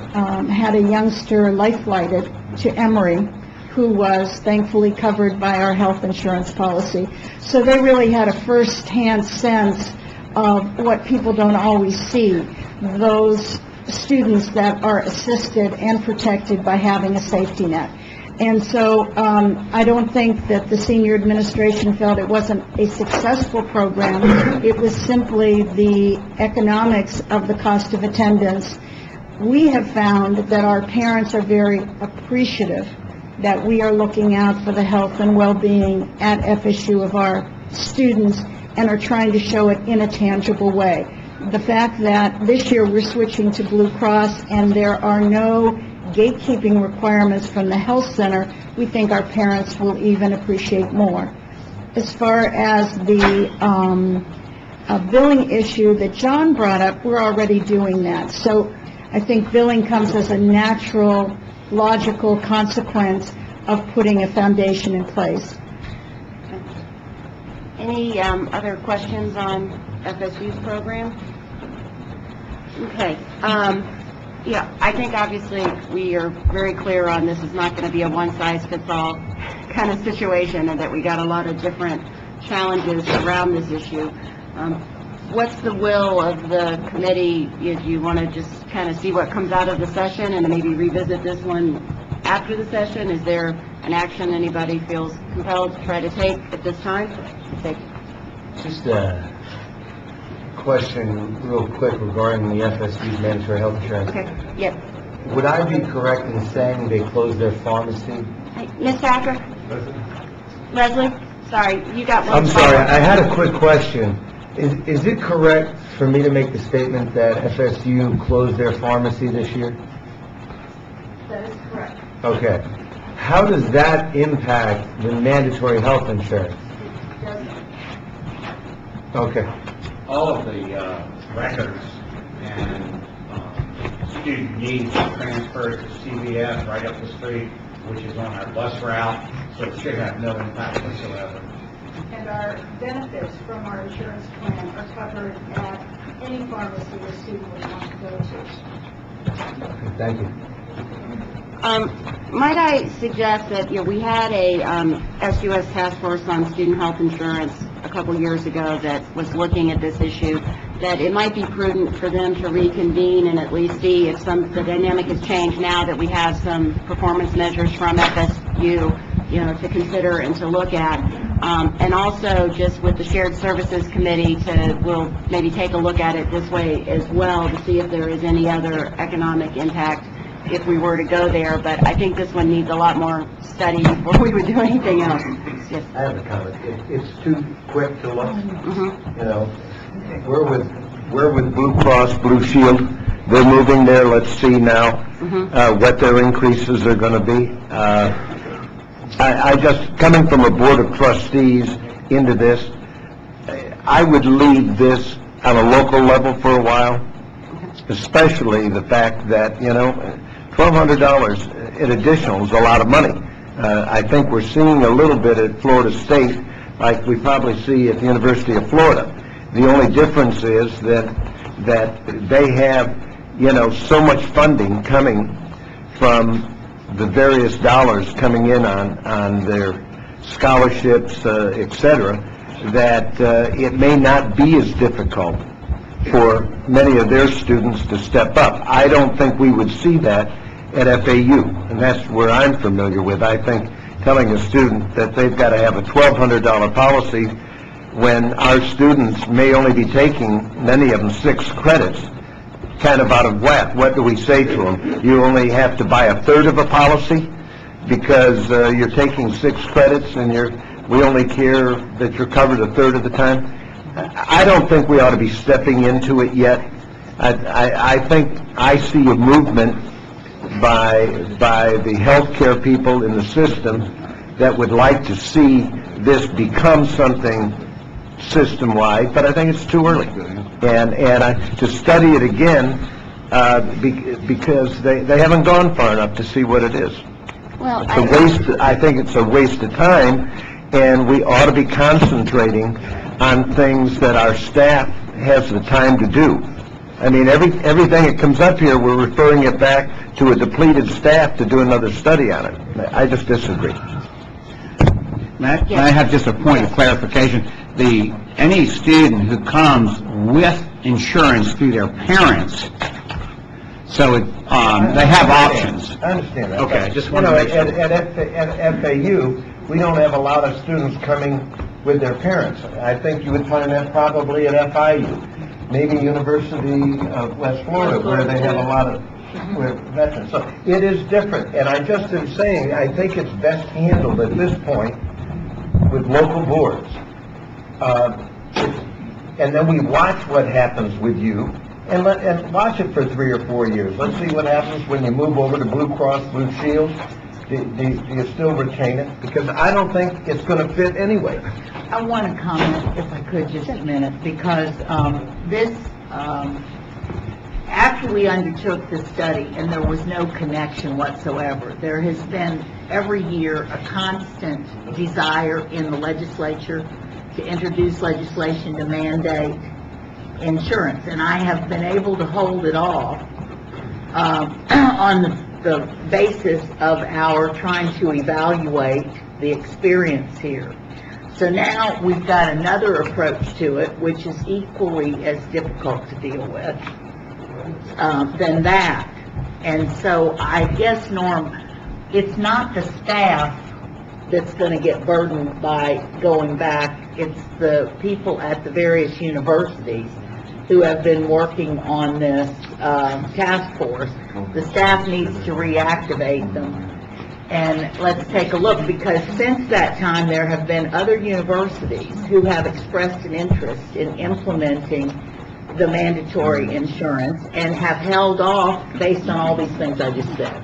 [SPEAKER 6] a youngster life-flighted to Emory, who was thankfully covered by our health insurance policy. So they really had a first-hand sense of what people don't always see, those students that are assisted and protected by having a safety net. And so I don't think that the senior administration felt it wasn't a successful program. It was simply the economics of the cost of attendance. We have found that our parents are very appreciative that we are looking out for the health and well-being at FSU of our students and are trying to show it in a tangible way. The fact that this year we're switching to Blue Cross and there are no gatekeeping requirements from the health center, we think our parents will even appreciate more. As far as the billing issue that John brought up, we're already doing that. So I think billing comes as a natural, logical consequence of putting a foundation in place.
[SPEAKER 1] Any other questions on FSU's program? Okay. I think obviously we are very clear on this is not going to be a one-size-fits-all kind of situation, and that we got a lot of different challenges around this issue. What's the will of the committee? Do you want to just kind of see what comes out of the session and maybe revisit this one after the session? Is there an action anybody feels compelled to try to take at this time?
[SPEAKER 3] Just a question real quick regarding the FSU's mandatory health insurance.
[SPEAKER 1] Okay, yep.
[SPEAKER 3] Would I be correct in saying they closed their pharmacy?
[SPEAKER 1] Ms. Thacker? Leslie? Sorry, you got one.
[SPEAKER 3] I'm sorry, I had a quick question. Is it correct for me to make the statement that FSU closed their pharmacy this year?
[SPEAKER 14] That is correct.
[SPEAKER 3] Okay. How does that impact the mandatory health insurance? Okay.
[SPEAKER 20] All of the records and student needs are transferred to CVS right up the street, which is on our bus route, so it should have no impact whatsoever.
[SPEAKER 6] And our benefits from our insurance plan are covered at any pharmacy the student would want to go to.
[SPEAKER 3] Thank you.
[SPEAKER 1] Might I suggest that, we had a SUS task force on student health insurance a couple years ago that was looking at this issue, that it might be prudent for them to reconvene and at least see if the dynamic has changed now that we have some performance measures from FSU, to consider and to look at. And also, just with the Shared Services Committee, we'll maybe take a look at it this way as well to see if there is any other economic impact if we were to go there. But I think this one needs a lot more study before we would do anything else. Yes.
[SPEAKER 19] I have a comment. It's too quick to look. You know, we're with Blue Cross Blue Shield. They're moving there. Let's see now what their increases are going to be. I just, coming from a board of trustees into this, I would leave this on a local level for a while, especially the fact that, you know, $1,200 in additional is a lot of money. I think we're seeing a little bit at Florida State, like we probably see at the University of Florida. The only difference is that they have, you know, so much funding coming from the various dollars coming in on their scholarships, etc., that it may not be as difficult for many of their students to step up. I don't think we would see that at FAU, and that's where I'm familiar with. I think telling a student that they've got to have a $1,200 policy when our students may only be taking, many of them, 6 credits, kind of out of whack. What do we say to them? You only have to buy a third of a policy because you're taking 6 credits and we only care that you're covered a third of the time. I don't think we ought to be stepping into it yet. I think I see a movement by the healthcare people in the system that would like to see this become something system-wide, but I think it's too early. And to study it again, because they haven't gone far enough to see what it is.
[SPEAKER 1] Well,
[SPEAKER 19] I think it's a waste of time, and we ought to be concentrating on things that our staff has the time to do. I mean, everything that comes up here, we're referring it back to a depleted staff to do another study on it. I just disagree.
[SPEAKER 20] May I have just a point of clarification? Any student who comes with insurance through their parents, so they have options.
[SPEAKER 19] I understand that.
[SPEAKER 20] Okay, I just want to make sure.
[SPEAKER 19] At FAU, we don't have a lot of students coming with their parents. I think you would find that probably at FIU, maybe University of West Florida, where they have a lot of veterans. So it is different, and I just am saying, I think it's best handled at this point with local boards. And then we watch what happens with you, and watch it for 3 or 4 years. Let's see what happens when you move over to Blue Cross Blue Shield. Do you still retain it? Because I don't think it's going to fit anyway.
[SPEAKER 17] I want to comment, if I could, just a minute, because after we undertook the study and there was no connection whatsoever, there has been every year a constant desire in the legislature to introduce legislation to mandate insurance, and I have been able to hold it off on the basis of our trying to evaluate the experience here. So now we've got another approach to it, which is equally as difficult to deal with than that. And so I guess, Norm, it's not the staff that's going to get burdened by going back. It's the people at the various universities who have been working on this task force. The staff needs to reactivate them. And let's take a look, because since that time there have been other universities who have expressed an interest in implementing the mandatory insurance and have held off based on all these things I just said.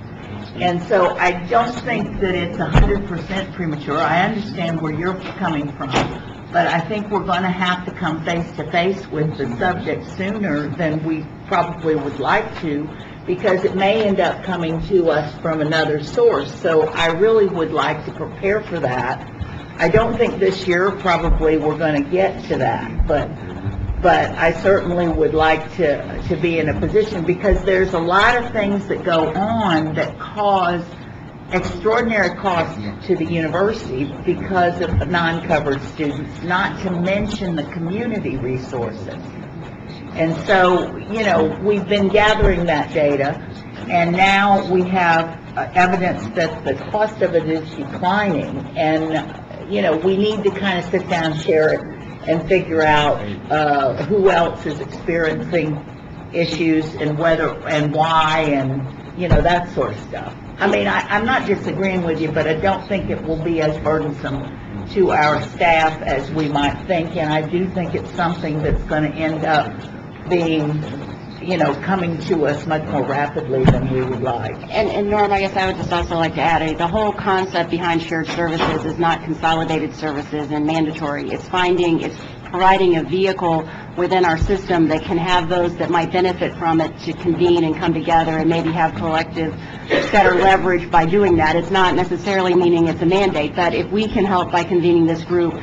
[SPEAKER 17] And so I don't think that it's 100% premature. I understand where you're coming from, but I think we're going to have to come face to face with the subject sooner than we probably would like to, because it may end up coming to us from another source. So I really would like to prepare for that. I don't think this year probably we're going to get to that, but I certainly would like to be in a position, because there's a lot of things that go on that cause extraordinary costs to the university because of non-covered students, not to mention the community resources. And so, you know, we've been gathering that data, and now we have evidence that the cost of it is declining. And,
[SPEAKER 21] we need to kind of sit down, share it, and figure out who else is experiencing issues and whether and why and, that sort of stuff. I mean, I'm not disagreeing with you, but I don't think it will be as burdensome to our staff as we might think, and I do think it's something that's going to end up being, coming to us much more rapidly than we would like.
[SPEAKER 1] And Norm, I guess I would just also like to add, the whole concept behind shared services is not consolidated services and mandatory. It's providing a vehicle within our system that can have those that might benefit from it to convene and come together and maybe have collective better leverage by doing that. It's not necessarily meaning it's a mandate, but if we can help by convening this group,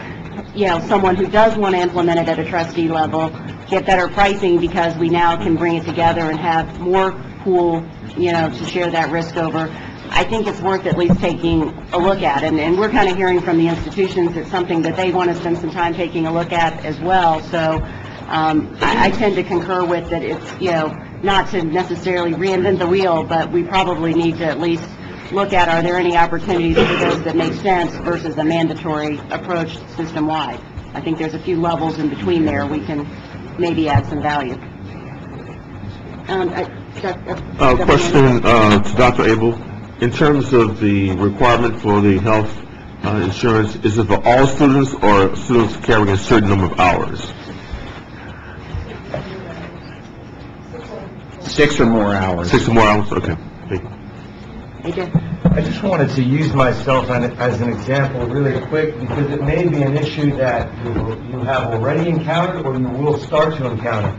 [SPEAKER 1] someone who does want to implement it at a trustee level, get better pricing because we now can bring it together and have more pool, to share that risk over. I think it's worth at least taking a look at, and we're kind of hearing from the institutions it's something that they want to spend some time taking a look at as well. So I tend to concur with that. It's not to necessarily reinvent the wheel, but we probably need to at least look at, are there any opportunities for those that make sense versus a mandatory approach system-wide. I think there's a few levels in between there we can maybe add some value.
[SPEAKER 11] Question to Dr. Abel. In terms of the requirement for the health insurance, is it for all students or students carrying a certain number of hours?
[SPEAKER 3] 6 or more hours.
[SPEAKER 11] 6 or more hours, okay. Thank you.
[SPEAKER 3] I just wanted to use myself as an example really quick because it may be an issue that you have already encountered or you will start to encounter.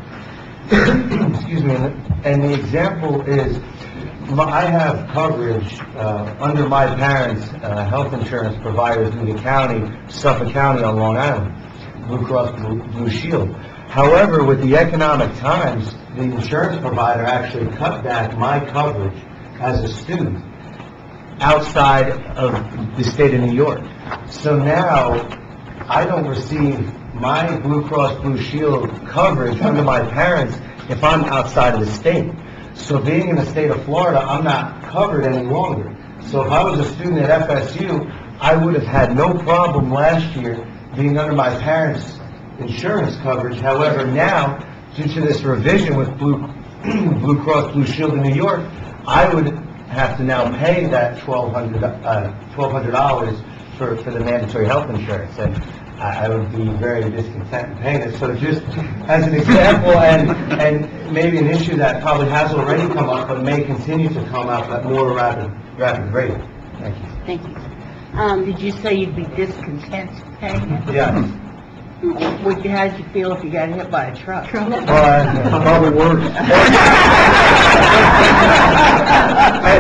[SPEAKER 3] Excuse me. And the example is, I have coverage under my parents' health insurance provider through the county, Suffolk County on Long Island, Blue Cross Blue Shield. However, with the economic times, the insurance provider actually cut back my coverage as a student outside of the state of New York. So now, I don't receive my Blue Cross Blue Shield coverage under my parents if I'm outside of the state. So being in the state of Florida, I'm not covered any longer. So if I was a student at FSU, I would have had no problem last year being under my parents' insurance coverage. However, now, due to this revision with Blue Cross Blue Shield in New York, I would have to now pay that $1,200 for the mandatory health insurance. And I would be very discontent in paying it. So just as an example, and maybe an issue that probably has already come up, but may continue to come up at more rapid rate. Thank you.
[SPEAKER 1] Thank you.
[SPEAKER 21] Did you say you'd be discontent paying it?
[SPEAKER 3] Yes.
[SPEAKER 21] How did you feel if you got hit by a truck?
[SPEAKER 3] Probably worse.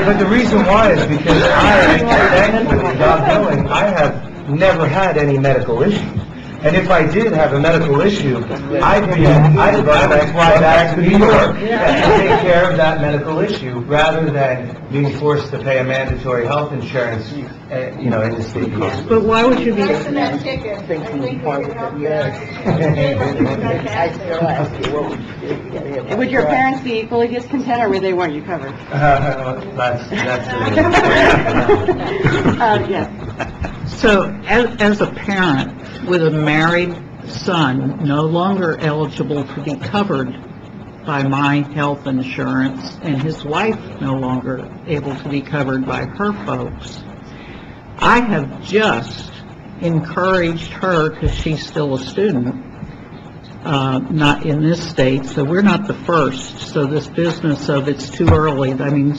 [SPEAKER 3] But the reason why is because thankfully, God knowing, I have never had any medical issues. And if I did have a medical issue, I'd fly back to New York and take care of that medical issue rather than being forced to pay a mandatory health insurance, in the state.
[SPEAKER 21] But why would you be
[SPEAKER 14] Thinking part of it,
[SPEAKER 21] yes? I still ask you, what would you do if you got hit by
[SPEAKER 1] Would your parents be equally discontent, or they want you covered?
[SPEAKER 3] That's
[SPEAKER 1] Yes.
[SPEAKER 17] So, as a parent with a married son no longer eligible to be covered by my health insurance, and his wife no longer able to be covered by her folks, I have just encouraged her, because she's still a student, not in this state, so we're not the first. So this business of it's too early, I mean,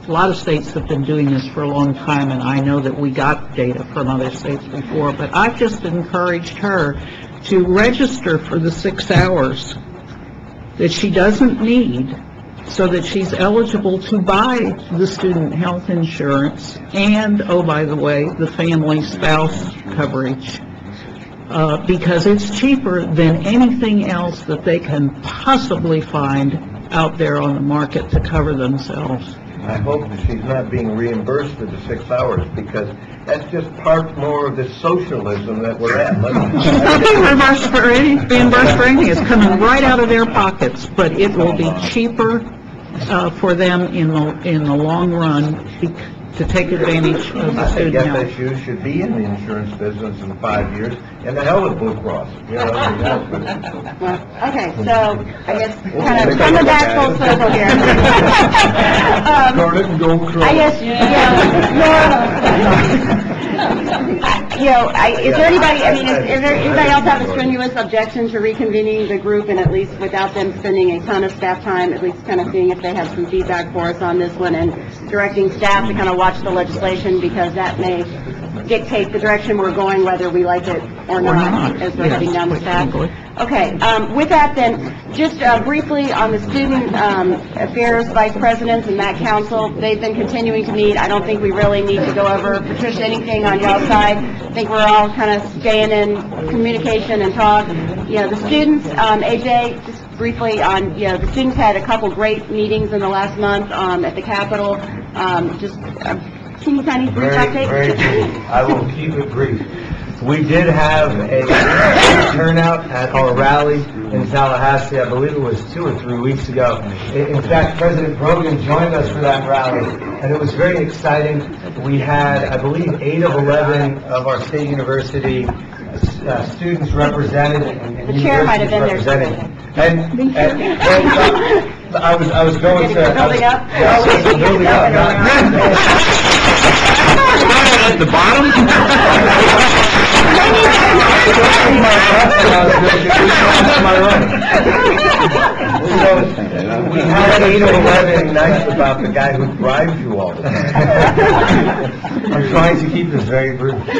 [SPEAKER 17] a lot of states have been doing this for a long time, and I know that we got data from other states before, but I've just encouraged her to register for the 6 hours that she doesn't need so that she's eligible to buy the student health insurance and, oh, by the way, the family spouse coverage, because it's cheaper than anything else that they can possibly find out there on the market to cover themselves.
[SPEAKER 19] I hope that she's not being reimbursed for the 6 hours, because that's just part more of the socialism that we're at.
[SPEAKER 17] It's not being reimbursed for anything. It's coming right out of their pockets, but it will be cheaper for them in the long run to take advantage of the
[SPEAKER 19] I think
[SPEAKER 17] student health.
[SPEAKER 19] FSU should be in the insurance business in 5 years, and the hell with Blue Cross. You know, I mean, that's what-
[SPEAKER 1] Well, okay, so I guess kind of coming back full circle here.
[SPEAKER 8] Scarlet and gold cross.
[SPEAKER 1] I guess, is there anybody, I mean, is there anybody else have a strenuous objection to reconvening the group and at least without them spending a ton of staff time, at least kind of seeing if they have some feedback for us on this one and directing staff to kind of watch the legislation because that may dictate the direction we're going, whether we like it or not, as we're heading down the staff. Okay, with that then, just briefly on the student affairs vice presidents and that council, they've been continuing to meet. I don't think we really need to go over, Patricia, anything on y'all's side. I think we're all kind of staying in communication and talk. You know, the students, AJ, just briefly on, you know, the students had a couple great meetings in the last month at the Capitol. Just teeny tiny brief update.
[SPEAKER 3] Very brief. I will keep it brief. We did have a turnout at our rally in Tallahassee. I believe it was 2 or 3 weeks ago. In fact, President Brogan joined us for that rally, and it was very exciting. We had, I believe, 8 of 11 of our state university students represented, and
[SPEAKER 1] The chair might have been there.
[SPEAKER 3] represented. And I was going to...
[SPEAKER 1] Building up?
[SPEAKER 3] Yeah, I was building up.
[SPEAKER 18] At the bottom?
[SPEAKER 3] So, we had 8 of 11 nice about the guy who bribed you all the time. I'm trying to keep this very brief. We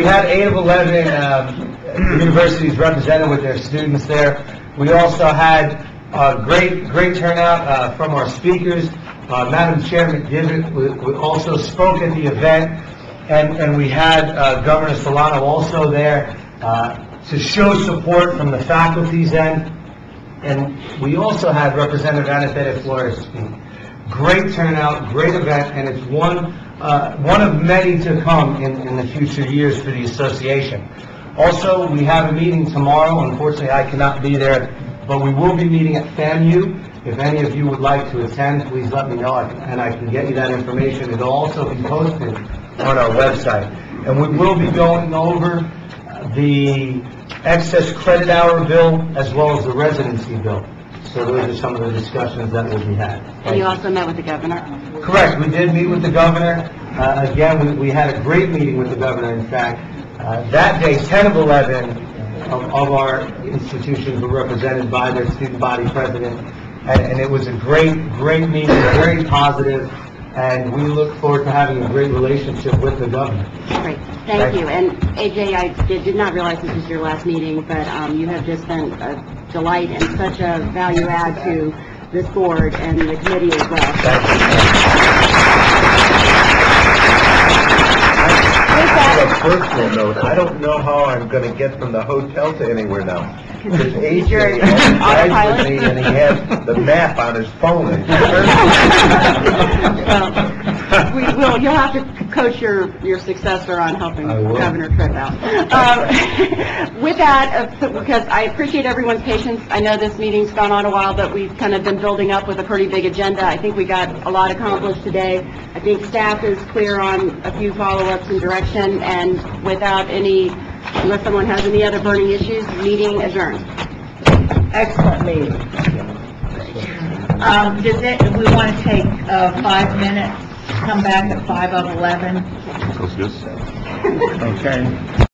[SPEAKER 3] had 8 of 11 universities represented with their students there. We also had a great turnout from our speakers. Madam Chair McDivitt also spoke at the event, and we had Governor Solano also there to show support from the faculty's end, and we also had Representative Anatole Flores speak. Great turnout, great event, and it's one of many to come in the future years for the association. Also, we have a meeting tomorrow. Unfortunately, I cannot be there, but we will be meeting at FAMU. If any of you would like to attend, please let me know, and I can get you that information. It'll also be posted on our website. And we will be going over the excess credit hour bill as well as the residency bill. So those are some of the discussions that will be had.
[SPEAKER 1] And you also met with the governor?
[SPEAKER 3] Correct. We did meet with the governor. Again, we had a great meeting with the governor, in fact. That day, 10 of 11 of our institutions were represented by their student body president. And it was a great meeting, very positive, and we look forward to having a great relationship with the governor.
[SPEAKER 1] Great, thank you. And AJ, I did not realize this was your last meeting, but you have just been a delight and such a value add to this board and the committee as well.
[SPEAKER 19] On a personal note, I don't know how I'm going to get from the hotel to anywhere now. Because AJ drives with me and he has the map on his phone.
[SPEAKER 1] You'll have to coach your successor on helping Governor Tripp out. With that, because I appreciate everyone's patience, I know this meeting's gone on a while, but we've kind of been building up with a pretty big agenda. I think we got a lot accomplished today. I think staff is clear on a few follow-ups and direction, and without any, unless someone has any other burning issues, meeting adjourned.
[SPEAKER 21] Excellent meeting. We want to take 5 minutes, come back at 5 of 11.
[SPEAKER 11] Sounds good.
[SPEAKER 19] Okay.